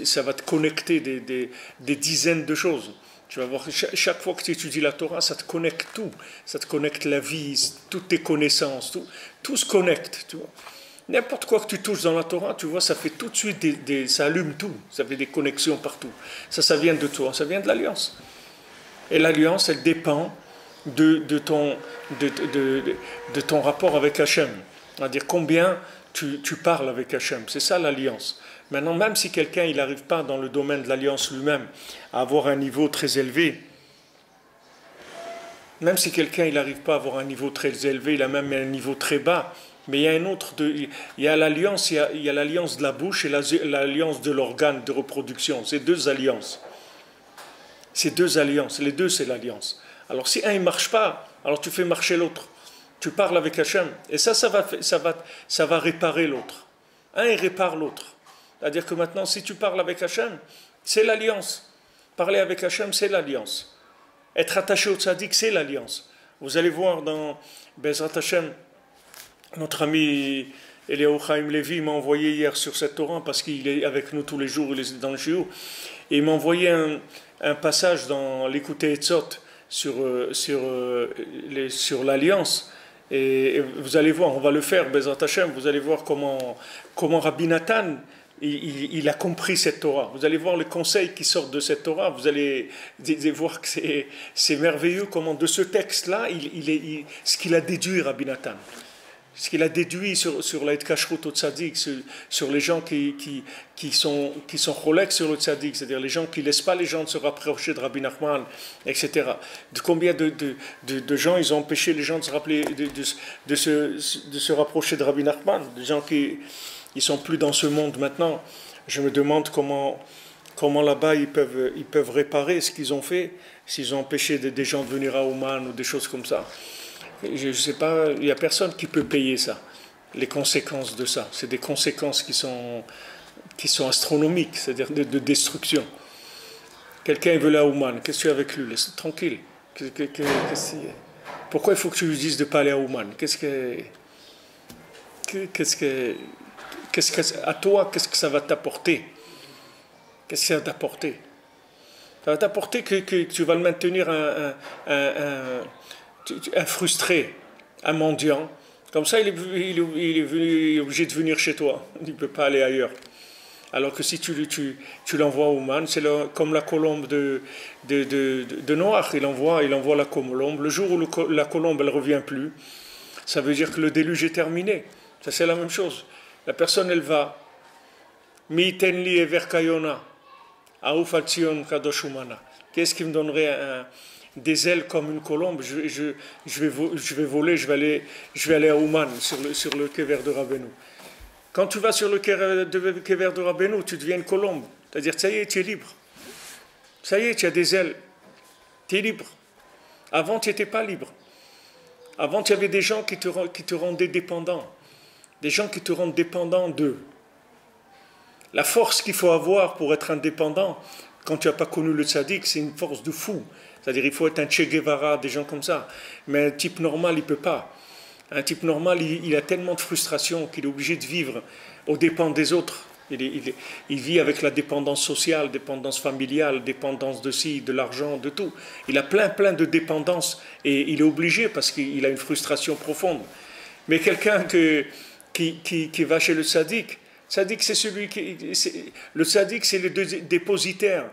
ça va te connecter des dizaines de choses. Tu vas voir que chaque fois que tu étudies la Torah, ça te connecte tout. Ça te connecte la vie, toutes tes connaissances, tout se connecte. Tu vois. N'importe quoi que tu touches dans la Torah, tu vois, ça fait tout de suite ça allume tout. Ça fait des connexions partout. Ça vient de toi, ça vient de l'alliance. Et l'alliance, elle dépend de ton rapport avec Hachem. C'est-à-dire combien tu parles avec Hachem. C'est ça l'alliance. Maintenant, même si quelqu'un il n'arrive pas dans le domaine de l'alliance lui-même à avoir un niveau très élevé, même si quelqu'un il n'arrive pas à avoir un niveau très élevé, il a même un niveau très bas, mais il y a un autre, il y a l'alliance, il y a l'alliance de la bouche et l'alliance de l'organe de reproduction. C'est deux alliances. C'est deux alliances. Les deux, c'est l'alliance. Alors si un ne marche pas, alors tu fais marcher l'autre. Tu parles avec Hachem. Et ça va réparer l'autre. Un, il répare l'autre. C'est-à-dire que maintenant, si tu parles avec Hachem, c'est l'alliance. Parler avec Hachem, c'est l'alliance. Être attaché au tzaddik, c'est l'alliance. Vous allez voir dans Bezrat Hachem, notre ami Eliyahu Chaim Levi m'a envoyé hier sur cette Torah, parce qu'il est avec nous tous les jours, il est dans le shiur, et il m'a envoyé un passage dans l'Écouté Etzot sur l'alliance. Et vous allez voir, on va le faire, Bezrat Hashem, vous allez voir comment Rabbi Nathan, il a compris cette Torah. Vous allez voir les conseils qui sortent de cette Torah, vous allez voir que c'est merveilleux comment de ce texte-là, ce qu'il a déduit Rabbi Nathan. Ce qu'il a déduit sur la kashrut au tzaddik, sur les gens qui sont cholèques sur le tzaddik, c'est-à-dire les gens qui ne laissent pas les gens de se rapprocher de Rabbi Nachman, etc. De combien de gens ils ont empêché les gens de se rappeler, de se rapprocher de Rabbi Nachman, des gens qui ne sont plus dans ce monde maintenant. Je me demande comment là-bas ils peuvent réparer ce qu'ils ont fait, s'ils ont empêché des gens de venir à Ouman ou des choses comme ça. Je ne sais pas, il n'y a personne qui peut payer ça, les conséquences de ça. C'est des conséquences qui sont astronomiques, c'est-à-dire de destruction. Quelqu'un veut aller à Ouman, qu'est-ce que tu as avec lui? Laisse-le tranquille. Pourquoi il faut que tu lui dises de ne pas aller à Ouman? À toi, qu'est-ce que ça va t'apporter? Qu'est-ce que ça va t'apporter? Ça va t'apporter que tu vas le maintenir un frustré, un mendiant, comme ça il est obligé de venir chez toi, il ne peut pas aller ailleurs. Alors que si tu l'envoies au man, c'est comme la colombe de Noach, il envoie la colombe. Le jour où la colombe elle ne revient plus, ça veut dire que le déluge est terminé. Ça c'est la même chose. La personne elle va, mi tenli ever kayona, aouf tzion kadosh umana. Qu'est-ce qui me donnerait des ailes comme une colombe? Je vais voler, je vais aller à Ouman, sur le kever de Rabbeinu. Quand tu vas sur le kever de Rabbeinu, tu deviens une colombe. C'est-à-dire, ça y est, tu es libre. Ça y est, tu as des ailes. Tu es libre. Avant, tu n'étais pas libre. Avant, tu avais des gens qui te rendaient dépendant. Des gens qui te rendent dépendant d'eux. La force qu'il faut avoir pour être indépendant, Quand tu n'as pas connu le tzaddik, c'est une force de fou. C'est-à-dire il faut être un Che Guevara, des gens comme ça. Mais un type normal, il ne peut pas. Un type normal, il a tellement de frustration qu'il est obligé de vivre aux dépens des autres. Il vit avec la dépendance sociale, dépendance familiale, dépendance de ci, de l'argent, de tout. Il a plein de dépendances et il est obligé parce qu'il a une frustration profonde. Mais quelqu'un qui va chez le tzaddik, c'est celui le tzaddik, c'est le dépositaire.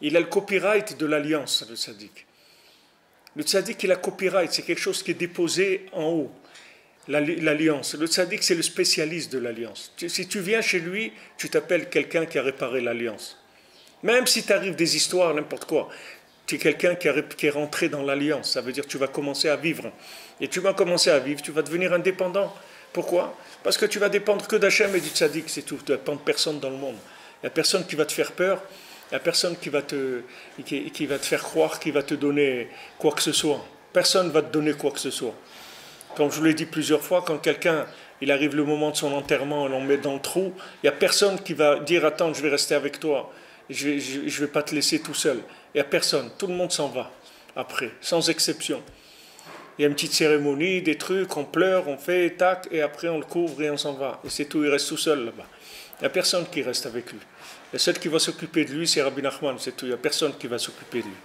Il a le copyright de l'alliance, le tzaddik. Le tzaddik, il a copyright, c'est quelque chose qui est déposé en haut. L'alliance. Le tzaddik, c'est le spécialiste de l'alliance. Si tu viens chez lui, tu t'appelles quelqu'un qui a réparé l'alliance. Même si t'arrives des histoires, n'importe quoi, tu es quelqu'un qui est rentré dans l'alliance. Ça veut dire que tu vas commencer à vivre. Et tu vas commencer à vivre, tu vas devenir indépendant. Pourquoi? Parce que tu vas dépendre que d'Hachem et du tzaddik, c'est tout. Tu ne dépends de personne dans le monde. Il n'y a personne qui va te faire peur. Il n'y a personne qui va te faire croire, qui va te donner quoi que ce soit. Personne ne va te donner quoi que ce soit. Comme je vous l'ai dit plusieurs fois, quand quelqu'un, il arrive le moment de son enterrement, on l'en met dans le trou, il n'y a personne qui va dire « Attends, je vais rester avec toi, je ne vais pas te laisser tout seul ». Il n'y a personne, tout le monde s'en va après, sans exception. Il y a une petite cérémonie, des trucs, on pleure, on fait, tac, et après on le couvre et on s'en va. Et c'est tout, il reste tout seul là-bas. Il n'y a personne qui reste avec lui. Le seul qui va s'occuper de lui, c'est Rabbi Nachman, c'est tout. Il n'y a personne qui va s'occuper de lui.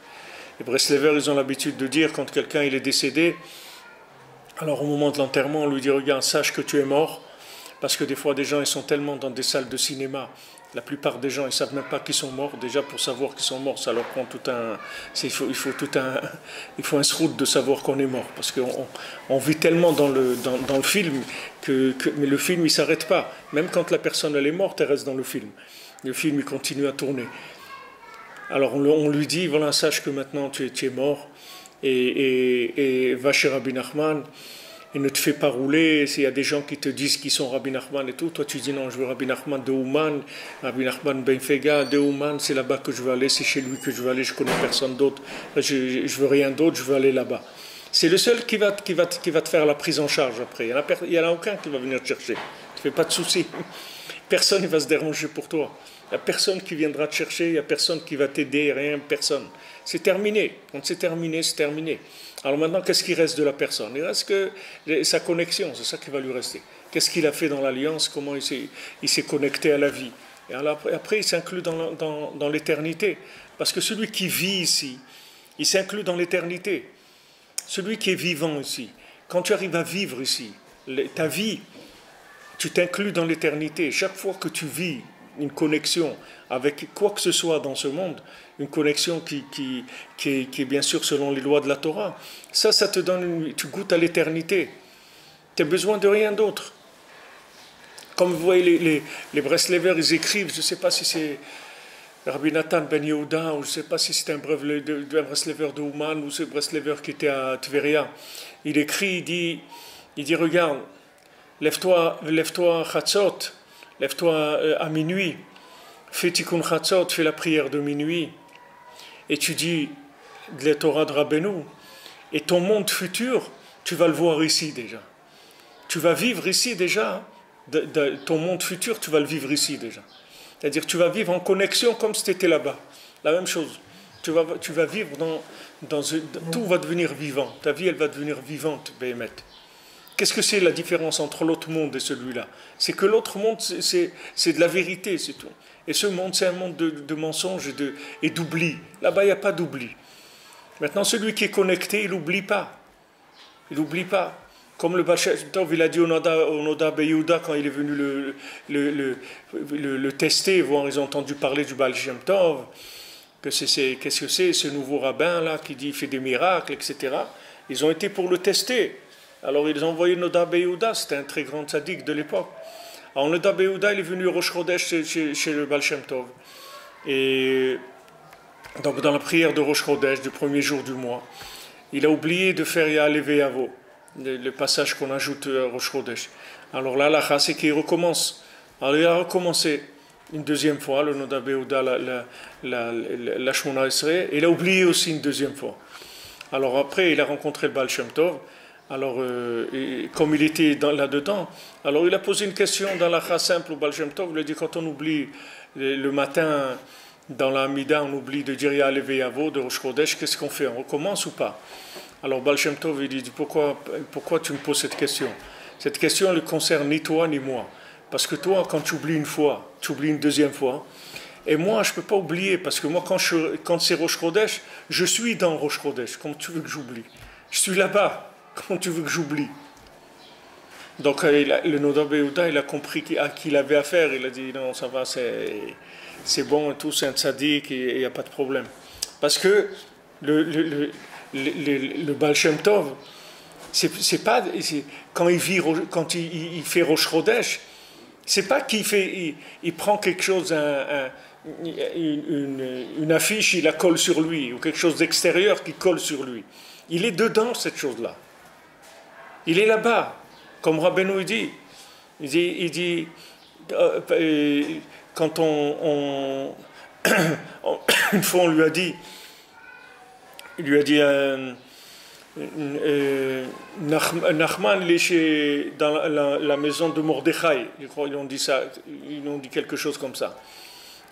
Les Breslevers, ils ont l'habitude de dire, quand quelqu'un il est décédé, alors au moment de l'enterrement, on lui dit, regarde, sache que tu es mort, parce que des fois, des gens, ils sont tellement dans des salles de cinéma, la plupart des gens, ils ne savent même pas qu'ils sont morts. Déjà, pour savoir qu'ils sont morts, ça leur prend tout un... Il faut un srout de savoir qu'on est mort, parce qu'on vit tellement dans le film, mais le film, il ne s'arrête pas. Même quand la personne, elle est morte, elle reste dans le film. Le film, il continue à tourner. Alors, on lui dit, voilà, sache que maintenant, tu es mort, et va chez Rabbi Nachman, et ne te fais pas rouler. S'il y a des gens qui te disent qu'ils sont Rabbi Nachman et tout, toi tu dis non, je veux Rabbi Nachman de Ouman, Rabbi Nachman Ben Fega de Ouman, c'est là-bas que je veux aller, c'est chez lui que je veux aller, je connais personne d'autre, je veux rien d'autre, je veux aller là-bas. C'est le seul qui va te faire la prise en charge après. Il n'y en a aucun qui va venir te chercher. Ne te fais pas de soucis. Personne ne va se déranger pour toi. Il n'y a personne qui viendra te chercher, il n'y a personne qui va t'aider, rien, personne. C'est terminé. Quand c'est terminé, c'est terminé. Alors maintenant, qu'est-ce qui reste de la personne? Il reste que sa connexion, c'est ça qui va lui rester. Qu'est-ce qu'il a fait dans l'alliance? Comment il s'est connecté à la vie? Et après, il s'inclut dans l'éternité. Parce que celui qui vit ici, il s'inclut dans l'éternité. Celui qui est vivant ici, quand tu arrives à vivre ici, ta vie, tu t'inclus dans l'éternité. Chaque fois que tu vis une connexion avec quoi que ce soit dans ce monde, une connexion qui est bien sûr selon les lois de la Torah, ça te donne, tu goûtes à l'éternité. Tu n'as besoin de rien d'autre. Comme vous voyez, les Breslevers, ils écrivent, je ne sais pas si c'est Rabbi Nathan Ben Yehuda, ou je ne sais pas si c'est un Breslever de Ouman, ou c'est un Breslever qui était à Tveria. Il écrit, il dit regarde, lève-toi Chatzot, lève-toi à minuit, fais Tikkun Chatzot, fais la prière de minuit, étudie la Torah de Rabbeinu, et ton monde futur, tu vas le voir ici déjà. Tu vas vivre ici déjà, ton monde futur, tu vas le vivre ici déjà. C'est-à-dire tu vas vivre en connexion comme si tu étais là-bas. La même chose. Tu vas vivre tout va devenir vivant. Ta vie, elle va devenir vivante, Béhémet. Qu'est-ce que c'est la différence entre l'autre monde et celui-là? C'est que l'autre monde, c'est de la vérité, c'est tout. Et ce monde, c'est un monde de mensonges et d'oubli. Là-bas, il n'y a pas d'oubli. Maintenant, celui qui est connecté, il n'oublie pas. Il n'oublie pas. Comme le Baal Shem Tov, il a dit au Noda Beyouda quand il est venu le tester, voir, ils ont entendu parler du Baal Shem Tov, qu'est-ce que c'est ce nouveau rabbin-là qui dit il fait des miracles, etc. Ils ont été pour le tester. Alors ils ont envoyé Noda Beyouda, c'était un très grand tzaddik de l'époque. Alors Noda Beyouda, il est venu au Rosh Chodesh chez le Baal Shem Tov. Et donc dans la prière de Rosh Chodesh, du premier jour du mois, il a oublié de faire Ya'aleh Yavo, le passage qu'on ajoute à Rosh Chodesh. Alors là, la c'est qu'il recommence. Alors il a recommencé une deuxième fois, le Noda Beyouda, la Shmona Esrei, et il a oublié aussi une deuxième fois. Alors après, il a rencontré le Baal Shem Tov. Alors, comme il était là-dedans, alors il a posé une question dans la simple au Baal Shem Tov. Il a dit, quand on oublie le matin dans la Hamida, on oublie de dire Ya'aleh Ve'yavo de Rosh Chodesh, qu'est-ce qu'on fait? On recommence ou pas? Alors Baal Shem Tov, il dit pourquoi tu me poses cette question? Cette question ne concerne ni toi ni moi. Parce que toi, quand tu oublies une fois, tu oublies une deuxième fois. Et moi, je ne peux pas oublier, parce que moi, quand c'est Rosh Chodesh, je suis dans Rosh Chodesh. Comment tu veux que j'oublie? Je suis là-bas. Comment tu veux que j'oublie? Donc le Nodab Yehuda, il a compris qu'il avait affaire. Il a dit non, ça va, c'est bon et tout, c'est un tzaddik, et il n'y a pas de problème. Parce que le Baal Shem Tov, c'est pas, quand il fait Rosh Chodesh, c'est pas il prend quelque chose, une affiche, il la colle sur lui, ou quelque chose d'extérieur qui colle sur lui. Il est dedans, cette chose-là. Il est là-bas. Comme Rabbeinu dit, quand une fois on lui a dit, Nachman, il est dans la maison de Mordechai, je crois ils ont dit ça, ils ont dit quelque chose comme ça.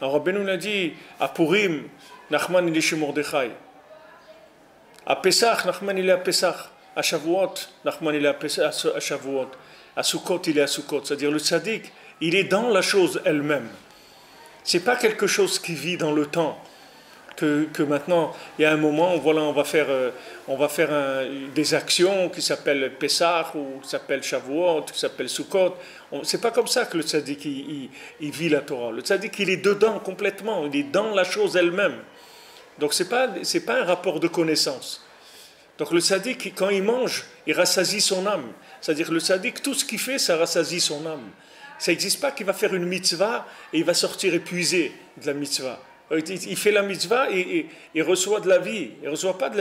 Alors Rabbeinu l'a dit, à Purim, Nachman il est chez Mordechai. À Pesach, Nachman il est à Pesach. À Shavuot, Nachman il est à Shavuot. À Sukkot, il est à Sukkot. C'est-à-dire le tzaddik, il est dans la chose elle-même. C'est pas quelque chose qui vit dans le temps. Que maintenant, il y a un moment où voilà, on va faire des actions qui s'appellent Pesach, ou qui s'appellent Shavuot, qui s'appellent Sukkot. C'est pas comme ça que le tzaddik il vit la Torah. Le tzaddik il est dedans complètement, il est dans la chose elle-même. Donc c'est pas un rapport de connaissance. Donc le tzaddik, quand il mange, il rassasie son âme. C'est-à-dire le tzaddik, tout ce qu'il fait, ça rassasie son âme. Ça n'existe pas qu'il va faire une mitzvah et il va sortir épuisé de la mitzvah. Il fait la mitzvah et il reçoit de la vie. Il reçoit pas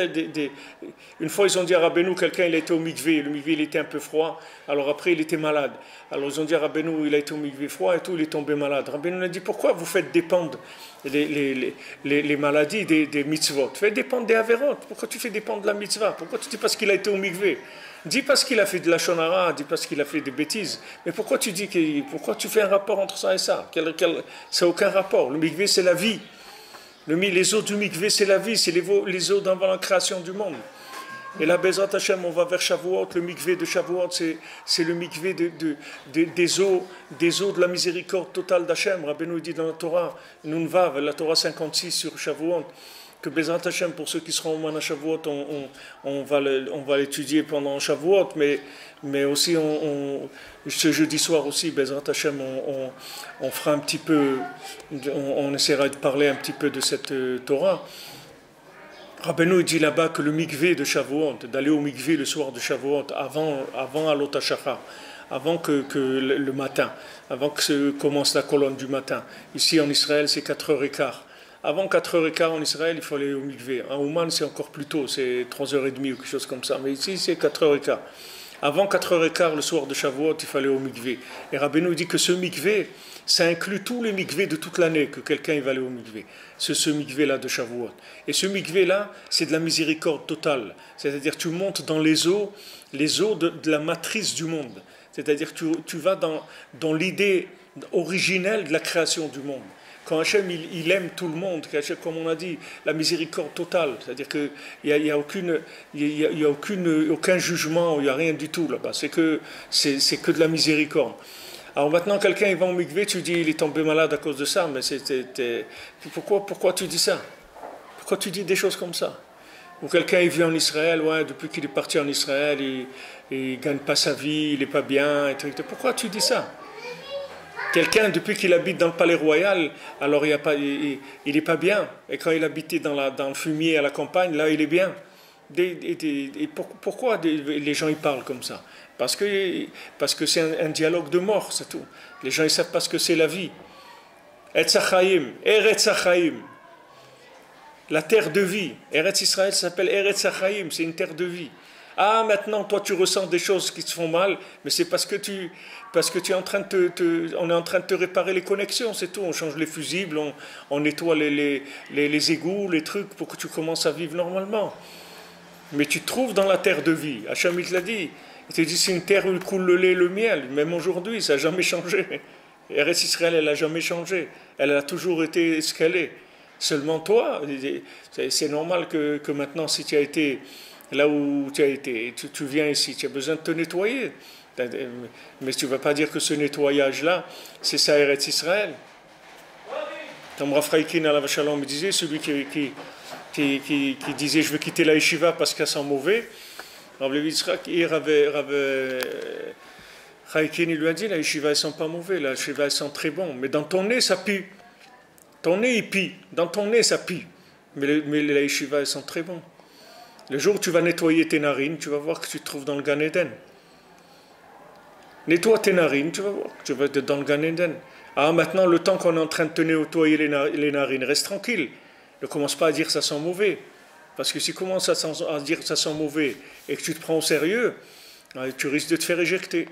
Une fois, ils ont dit à Rabbeinu, quelqu'un il était au mikvé, le mikvé il était un peu froid, alors après il était malade. Alors ils ont dit à Rabbeinu, il a été au mikvé froid et tout, il est tombé malade. Rabbeinu a dit, pourquoi vous faites dépendre les maladies des mitzvot? Faites dépendre des avérotes. Pourquoi tu fais dépendre de la mitzvah? Pourquoi tu dis parce qu'il a été au mikvé? Dis parce qu'il a fait de la shonara, dis parce qu'il a fait des bêtises. Mais pourquoi tu fais un rapport entre ça et ça? Ça n'a aucun rapport. Le mikvé c'est la vie. Les eaux du mikvé, c'est la vie, c'est les eaux d'avant la création du monde. Et là, Bezrat Hashem, on va vers Shavuot, le mikvé de Shavuot, c'est le mikvé des eaux de la miséricorde totale d'Hashem. Rabbeinu dit dans la Torah, Nunvav, la Torah 56 sur Shavuot, que Bezrat Hashem, pour ceux qui seront au moins à Shavuot, on va l'étudier pendant Shavuot, mais aussi ce jeudi soir aussi, Bezrat Hashem, on fera un petit peu, on essaiera de parler un petit peu de cette Torah. Rabbeinu dit là-bas que le mikvé de Shavuot, d'aller au mikvé le soir de Shavuot, avant Alot HaShachar, avant que le matin, avant que commence la colonne du matin. Ici en Israël, c'est 4h15. Avant 4h15 en Israël, il faut aller au mikvé. En Ouman, c'est encore plus tôt, c'est 3h30 ou quelque chose comme ça. Mais ici, c'est 4h15. Avant 4h15, le soir de Shavuot, il fallait au mikvé. Et Rabbeinu dit que ce mikvé, ça inclut tous les mikvés de toute l'année, que quelqu'un va aller au mikvé. Ce mikvé-là de Shavuot. Et ce mikvé-là, c'est de la miséricorde totale. C'est-à-dire, tu montes dans les eaux de la matrice du monde. C'est-à-dire, tu vas dans l'idée originelle de la création du monde. Quand Hachem, il aime tout le monde, comme on a dit, la miséricorde totale, c'est-à-dire qu'il n'y a aucun jugement, il n'y a rien du tout là-bas, c'est que de la miséricorde. Alors maintenant, quelqu'un il va au mikvé, tu dis il est tombé malade à cause de ça, mais pourquoi tu dis ça? Pourquoi tu dis des choses comme ça? Ou quelqu'un il vit en Israël, ouais, depuis qu'il est parti en Israël, il ne gagne pas sa vie, il n'est pas bien, etc. Pourquoi tu dis ça? Quelqu'un, depuis qu'il habite dans le palais royal, alors il n'est pas bien. Et quand il habitait dans le fumier à la campagne, là, il est bien. Pourquoi les gens ils parlent comme ça? Parce que c'est un dialogue de mort, c'est tout. Les gens ils savent pas ce que c'est la vie. Etz Hachaim, Eretz Hachaim. La terre de vie. Eretz Israël s'appelle Eretz Hachaim, c'est une terre de vie. Ah, maintenant, toi, tu ressens des choses qui te font mal, mais c'est parce que tu es en train on est en train de te réparer les connexions, c'est tout. On change les fusibles, on nettoie les égouts, les trucs, pour que tu commences à vivre normalement. Mais tu te trouves dans la terre de vie. Hachem, il te l'a dit. Il te dit, c'est une terre où il coule le lait et le miel. Même aujourd'hui, ça n'a jamais changé. Eretz Israël, elle n'a jamais changé. Elle a toujours été ce qu'elle est. Seulement toi, c'est normal que maintenant, si tu as été là où tu as été, tu viens ici, tu as besoin de te nettoyer. Mais tu ne vas pas dire que ce nettoyage-là, c'est ça Eretz Israël. Comme Rav Chaikin alav shalom me disait, celui qui disait je veux quitter la yeshiva parce qu'elle sent mauvais, Rav Levi Yitzhak, Rav Chaikin lui a dit la yeshiva elle sent pas mauvais, la yeshiva elle sent très bon, mais dans ton nez ça pue. Ton nez il pue, dans ton nez ça pue, mais la yeshiva elle sent très bon. Le jour où tu vas nettoyer tes narines, tu vas voir que tu te trouves dans le Gan Eden. Nettoie tes narines, tu vas voir que tu vas être dans le Gan Eden. Ah, maintenant, le temps qu'on est en train de te nettoyer les narines, reste tranquille. Ne commence pas à dire que ça sent mauvais. Parce que si tu commences à dire que ça sent mauvais et que tu te prends au sérieux, tu risques de te faire éjecter.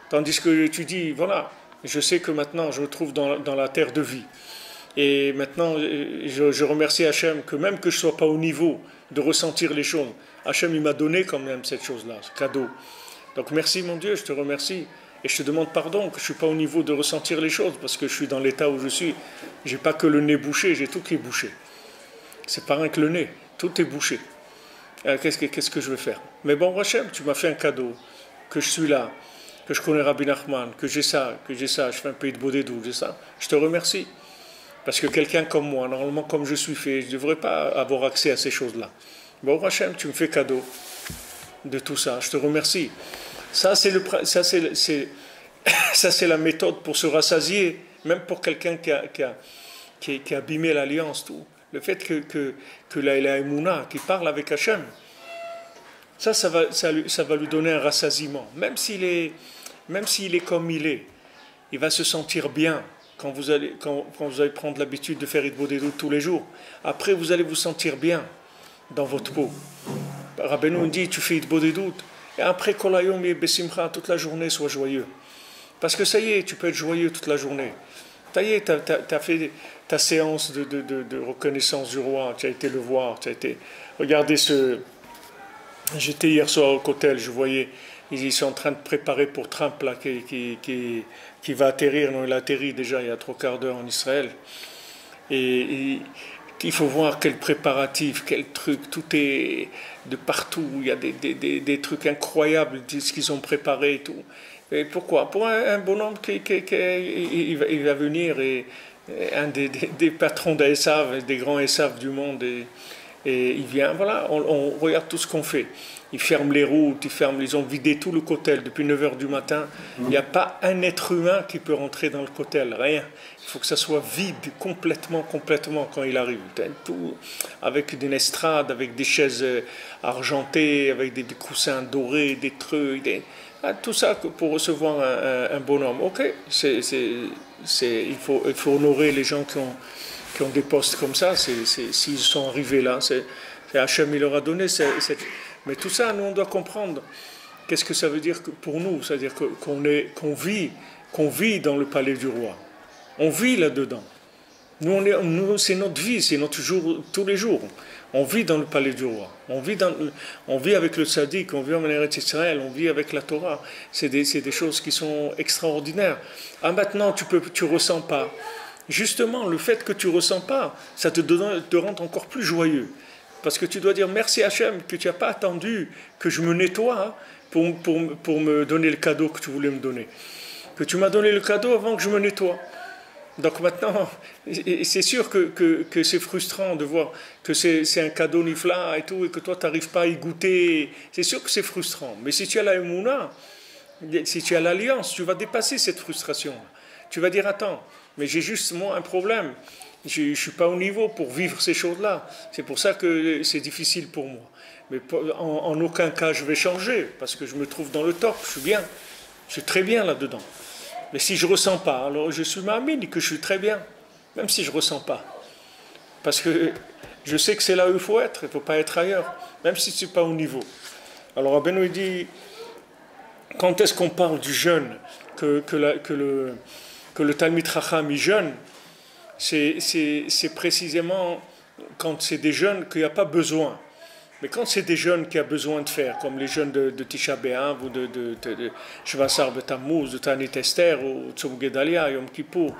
Tandis que tu dis, voilà, je sais que maintenant je me trouve dans la terre de vie. Et maintenant, je remercie Hachem que même que je ne sois pas au niveau de ressentir les choses, Hachem il m'a donné quand même cette chose-là, ce cadeau. Donc merci mon Dieu, je te remercie. Et je te demande pardon que je ne suis pas au niveau de ressentir les choses, parce que je suis dans l'état où je suis. Je n'ai pas que le nez bouché, j'ai tout qui est bouché. C'est pas rien que le nez, tout est bouché. Qu'est-ce que je vais faire? Mais bon, Hachem, tu m'as fait un cadeau, que je suis là, que je connais Rabbi Nachman, que j'ai ça, je fais un pays de Bodédou, j'ai ça. Je te remercie. Parce que quelqu'un comme moi, normalement comme je suis fait, je ne devrais pas avoir accès à ces choses-là. Bon, Hachem, tu me fais cadeau de tout ça. Je te remercie. Ça, c'est la méthode pour se rassasier, même pour quelqu'un qui a abîmé l'alliance. Tout. Le fait que la Emouna, qui parle avec Hachem, ça va lui donner un rassasiement. Même s'il est comme il va se sentir bien. Quand vous allez prendre l'habitude de faire Hitbodedut tous les jours, après vous allez vous sentir bien dans votre peau. Rabbeinu dit, tu fais Hitbodedut, et après Kolayom et Besimcha, toute la journée, sois joyeux. Parce que ça y est, tu peux être joyeux toute la journée. Ça y est, tu as fait ta séance de reconnaissance du roi, tu as été le voir, tu as été... Regardez J'étais hier soir au Kotel, je voyais... Ils sont en train de préparer pour Trump là, qui va atterrir. Non, il a atterri déjà il y a 3/4 d'heure en Israël. Et il faut voir quel préparatif, quel truc, tout est de partout. Il y a des trucs incroyables, ce qu'ils ont préparé et tout. Et pourquoi? Pour un bonhomme il va venir, et un des patrons d'Esav, des grands Esav du monde, et il vient, voilà, on regarde tout ce qu'on fait. Ils ferment les routes, ils ont vidé tout le Kotel depuis 9h du matin. Il n'y a pas un être humain qui peut rentrer dans le Kotel, rien. Il faut que ça soit vide, complètement quand il arrive. Tout, avec une estrade, avec des chaises argentées, avec des coussins dorés, des trucs, tout ça pour recevoir un bonhomme. Ok, il faut honorer les gens qui ont des postes comme ça. S'ils sont arrivés là, c'est Hachem, il leur a donné mais tout ça, nous, on doit comprendre. Qu'est-ce que ça veut dire pour nous? C'est-à-dire qu'on vit dans le palais du roi. On vit là-dedans. Nous, c'est notre vie, c'est notre jour, tous les jours. On vit dans le palais du roi. On vit avec le tzaddik, on vit en Eretz Israël, on vit avec la Torah. C'est des choses qui sont extraordinaires. Ah, maintenant, tu ressens pas. Justement, le fait que tu ressens pas, ça te rend encore plus joyeux. Parce que tu dois dire merci Hachem que tu n'as pas attendu que je me nettoie pour me donner le cadeau que tu voulais me donner. Que tu m'as donné le cadeau avant que je me nettoie. Donc maintenant, c'est sûr que c'est frustrant de voir que c'est un cadeau nifla et tout, et que toi tu n'arrives pas à y goûter. C'est sûr que c'est frustrant. Mais si tu as la Emouna, si tu as l'alliance, tu vas dépasser cette frustration. Tu vas dire attends, mais j'ai juste moi un problème. Je ne suis pas au niveau pour vivre ces choses-là. C'est pour ça que c'est difficile pour moi. Mais en aucun cas je vais changer, parce que je me trouve dans le top, je suis bien. Je suis très bien là-dedans. Mais si je ne ressens pas, alors je suis ma'amine que je suis très bien, même si je ne ressens pas. Parce que je sais que c'est là où il faut être, il ne faut pas être ailleurs, même si tu n'es pas au niveau. Alors Rabbeinu dit, quand est-ce qu'on parle du jeûne, que le Talmid Chacham y jeûne, c'est précisément quand c'est des jeunes qu'il n'y a pas besoin. Mais quand c'est des jeunes qui a besoin de faire, comme les jeunes de Tisha B'Av ou de Shvasar B'Tammuz, de Tanit Esther ou Tzom Gedalia, Yom Kippour,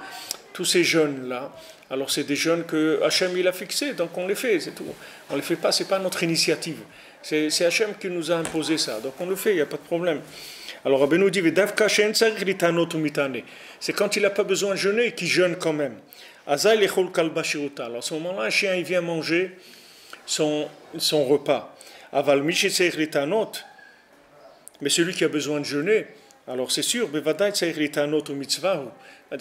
tous ces jeûnes-là, alors c'est des jeûnes que Hachem il a fixés, donc on les fait, c'est tout. On ne les fait pas, ce n'est pas notre initiative. C'est Hachem qui nous a imposé ça, donc on le fait, il n'y a pas de problème. Alors Rabbi nous dit, c'est quand il n'a pas besoin de jeûner qu'il jeûne quand même. Alors à ce moment-là, un chien il vient manger son repas. Mais celui qui a besoin de jeûner, alors c'est sûr, c'est-à-dire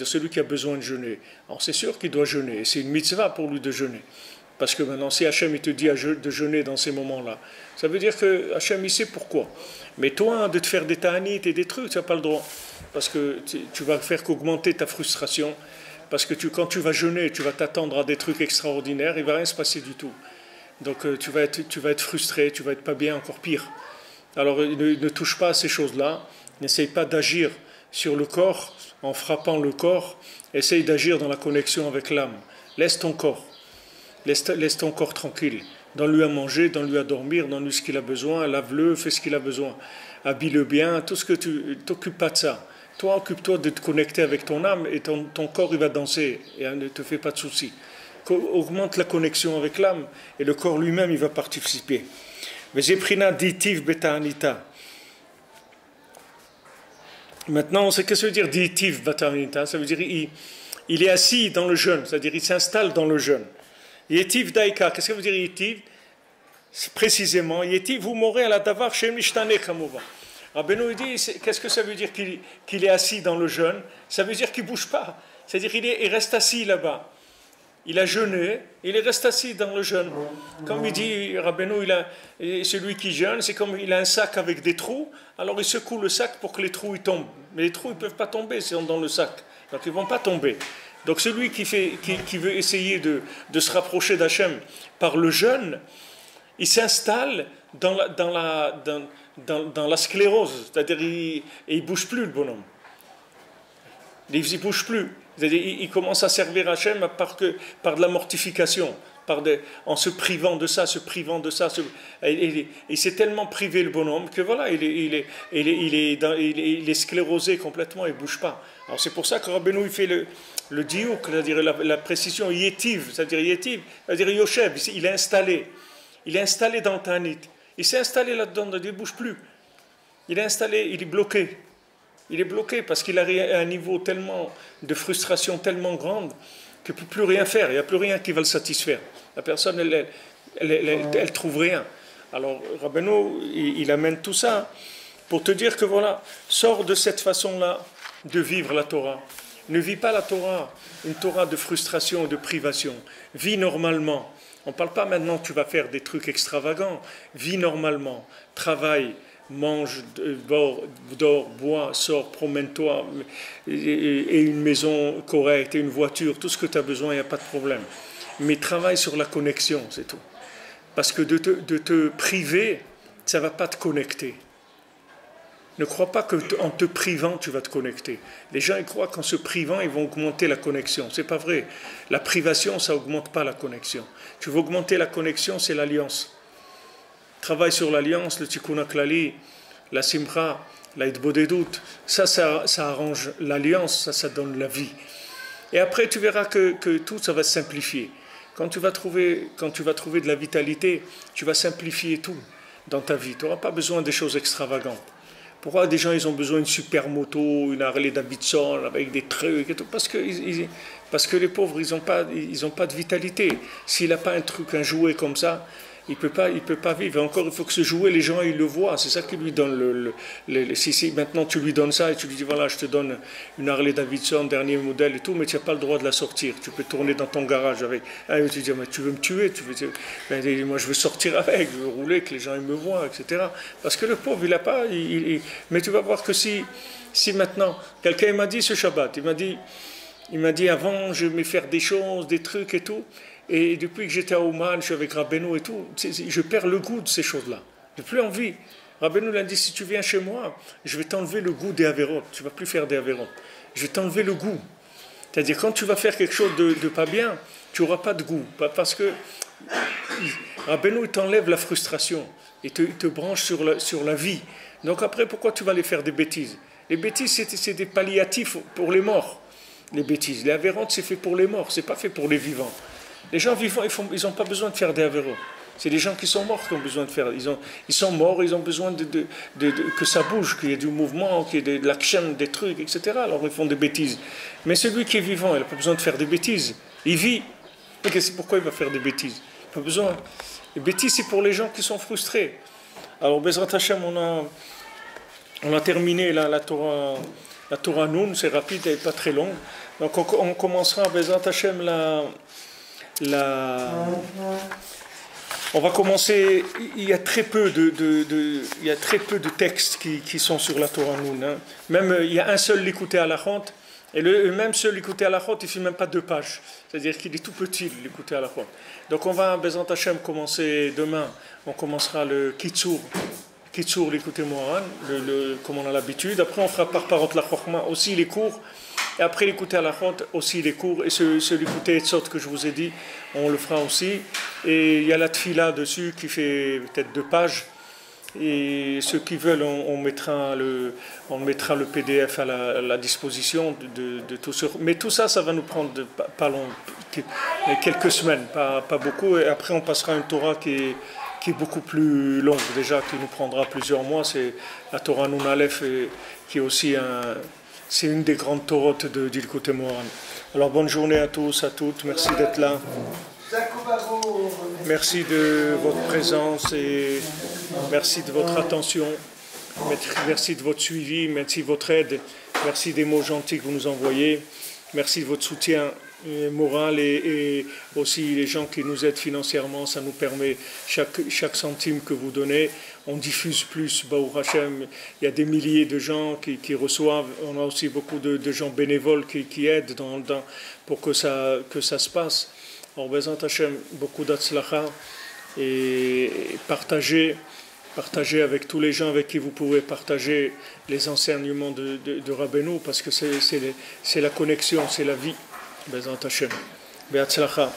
celui qui a besoin de jeûner. Alors c'est sûr qu'il doit jeûner, et c'est une mitzvah pour lui de jeûner. Parce que maintenant, si Hachem il te dit de jeûner dans ces moments-là, ça veut dire que Hachem il sait pourquoi. Mais toi, de te faire des ta'anit et des trucs, tu n'as pas le droit. Parce que tu vas faire qu'augmenter ta frustration. Parce que quand tu vas jeûner, tu vas t'attendre à des trucs extraordinaires, il ne va rien se passer du tout. Donc tu vas être frustré, tu vas être pas bien, encore pire. Alors ne touche pas à ces choses-là, n'essaye pas d'agir sur le corps en frappant le corps, essaye d'agir dans la connexion avec l'âme. Laisse ton corps tranquille. Donne-lui à manger, donne-lui à dormir, donne-lui ce qu'il a besoin, lave-le, fais ce qu'il a besoin, habille-le bien, tout ce que tu t'occupes pas de ça. Toi, occupe-toi de te connecter avec ton âme et ton corps il va danser et ne te fais pas de soucis. Augmente la connexion avec l'âme et le corps lui-même il va participer. Maintenant, c'est qu'est-ce que ça veut dire ditiv batanita? Ça veut dire il est assis dans le jeûne, c'est-à-dire il s'installe dans le jeûne. Yetiv daika, qu'est-ce que ça veut dire yetiv? Précisément, yetiv vous mourrez à la davar shem nishtane kamova. Rabbeinu dit, qu'est-ce que ça veut dire qu'il est assis dans le jeûne? Ça veut dire qu'il ne bouge pas. C'est-à-dire il reste assis là-bas. Il a jeûné, il reste assis dans le jeûne. Comme il dit Rabbeinu, celui qui jeûne, c'est comme il a un sac avec des trous, alors il secoue le sac pour que les trous ils tombent. Mais les trous ils ne peuvent pas tomber, c'est dans le sac. Donc ils ne vont pas tomber. Donc celui qui veut essayer de se rapprocher d'Hachem par le jeûne, il s'installe dans la sclérose, c'est-à-dire il ne bouge plus le bonhomme. Il ne bouge plus. C'est-à-dire il commence à servir Hachem par de la mortification, en se privant de ça, il s'est tellement privé le bonhomme que voilà, il est sclérosé complètement, il ne bouge pas. Alors c'est pour ça que Rabbeinu il fait le diouk, c'est-à-dire la précision yétiv, c'est-à-dire Yoshev, il est installé dans le Ta'anit. Il s'est installé là-dedans, il ne bouge plus. Il est installé, il est bloqué. Il est bloqué parce qu'il a un niveau tellement de frustration tellement grande qu'il ne peut plus rien faire. Il n'y a plus rien qui va le satisfaire. La personne, elle trouve rien. Alors, Rabbeinu, il amène tout ça pour te dire que voilà, sors de cette façon-là de vivre la Torah. Ne vis pas la Torah, une Torah de frustration, de privation. Vis normalement. On ne parle pas maintenant que tu vas faire des trucs extravagants. Vis normalement. Travaille. Mange, dors, bois, sors, promène-toi, et une maison correcte, et une voiture, tout ce que tu as besoin, il n'y a pas de problème. Mais travaille sur la connexion, c'est tout. Parce que de te priver, ça ne va pas te connecter. Ne crois pas qu'en te privant, tu vas te connecter. Les gens ils croient qu'en se privant, ils vont augmenter la connexion. Ce n'est pas vrai. La privation, ça n'augmente pas la connexion. Tu veux augmenter la connexion, c'est l'alliance. Travaille sur l'alliance, le tikkun haklali, la simcha, la hitbodedut, ça arrange l'alliance, ça donne la vie. Et après, tu verras que tout ça va se simplifier. Quand tu vas trouver de la vitalité, tu vas simplifier tout dans ta vie. Tu n'auras pas besoin des choses extravagantes. Pourquoi des gens ils ont besoin d'une super moto, une Harley Davidson avec des trucs et tout? Parce que les pauvres, ils ont pas de vitalité. S'il n'a pas un truc, un jouet comme ça, il peut pas vivre. Et encore, il faut que ce jouet, les gens ils le voient. C'est ça qui lui donne si maintenant tu lui donnes ça et tu lui dis voilà, je te donne une Harley Davidson dernier modèle et tout, mais tu n'as pas le droit de la sortir. Tu peux tourner dans ton garage avec. Ah, tu dis mais tu veux me tuer, moi je veux sortir avec, je veux rouler, que les gens ils me voient, etc. Parce que le pauvre il a pas. Mais tu vas voir que si maintenant quelqu'un m'a dit ce Shabbat, il m'a dit avant je vais faire des choses, des trucs et tout. Et depuis que j'étais à Ouman, je suis avec Rabbeinu et tout, je perds le goût de ces choses-là. Je n'ai plus envie. Rabbeinu l'a dit, si tu viens chez moi, je vais t'enlever le goût des avérotes. Tu ne vas plus faire des avérotes. Je vais t'enlever le goût. C'est-à-dire, quand tu vas faire quelque chose de pas bien, tu n'auras pas de goût. Parce que Rabbeinu t'enlève la frustration. Il te branche sur la vie. Donc après, pourquoi tu vas aller faire des bêtises? Les bêtises, c'est des palliatifs pour les morts. les bêtises. Les avérantes, c'est fait pour les morts, c'est pas fait pour les vivants. Les gens vivants, ils n'ont pas besoin de faire des avéros. C'est les gens qui sont morts qui ont besoin de faire. Ils sont morts, ils ont besoin que ça bouge, qu'il y ait du mouvement, qu'il y ait de l'action, des trucs, etc. Alors ils font des bêtises. Mais celui qui est vivant, il n'a pas besoin de faire des bêtises. Il vit. Mais c'est pourquoi il va faire des bêtises? Il n'a pas besoin. Les bêtises, c'est pour les gens qui sont frustrés. Alors, Bezrat Hashem, on a terminé la Torah Noun, c'est rapide, elle n'est pas très longue. Donc on commencera, Bezrat Hashem, on va commencer. Il y a très peu de textes qui sont sur la Torah Noun. Hein. Même il y a un seul l'écouter à la honte, et même seul l'écouter à la honte, il ne fait même pas 2 pages. C'est-à-dire qu'il est tout petit l'écouter à la honte. Donc on va, Bezrat Hashem, commencer demain. On commencera le Kitsur l'écouter Moharan, comme on a l'habitude. Après on fera par parole la Chokhma aussi les cours. Et après l'écouter à la honte aussi les cours. Et celui l'écouter Etzot que je vous ai dit, on le fera aussi. Et il y a la Tfila dessus qui fait peut-être 2 pages. Et ceux qui veulent, on mettra le PDF à la disposition de tout ça. Mais tout ça, ça va nous prendre pas long, quelques semaines, pas beaucoup. Et après, on passera à une Torah qui est beaucoup plus longue, déjà, qui nous prendra plusieurs mois. C'est la Torah Nun Aleph, qui est aussi c'est une des grandes Torotes d'Ilkut Moharan. Alors, bonne journée à tous, à toutes. Merci d'être là. Merci de votre présence et merci de votre attention. Merci de votre suivi, merci de votre aide. Merci des mots gentils que vous nous envoyez. Merci de votre soutien moral et aussi les gens qui nous aident financièrement. Ça nous permet, chaque centime que vous donnez, on diffuse plus. Baruch Hashem, il y a des milliers de gens qui reçoivent. On a aussi beaucoup de gens bénévoles qui aident pour que ça se passe. Alors, Bezrat Hashem, beaucoup d'Atzlacha et partagez avec tous les gens avec qui vous pouvez partager les enseignements de Rabbeinu, parce que c'est la connexion, c'est la vie. Bezrat Hashem. Be'atzlacha.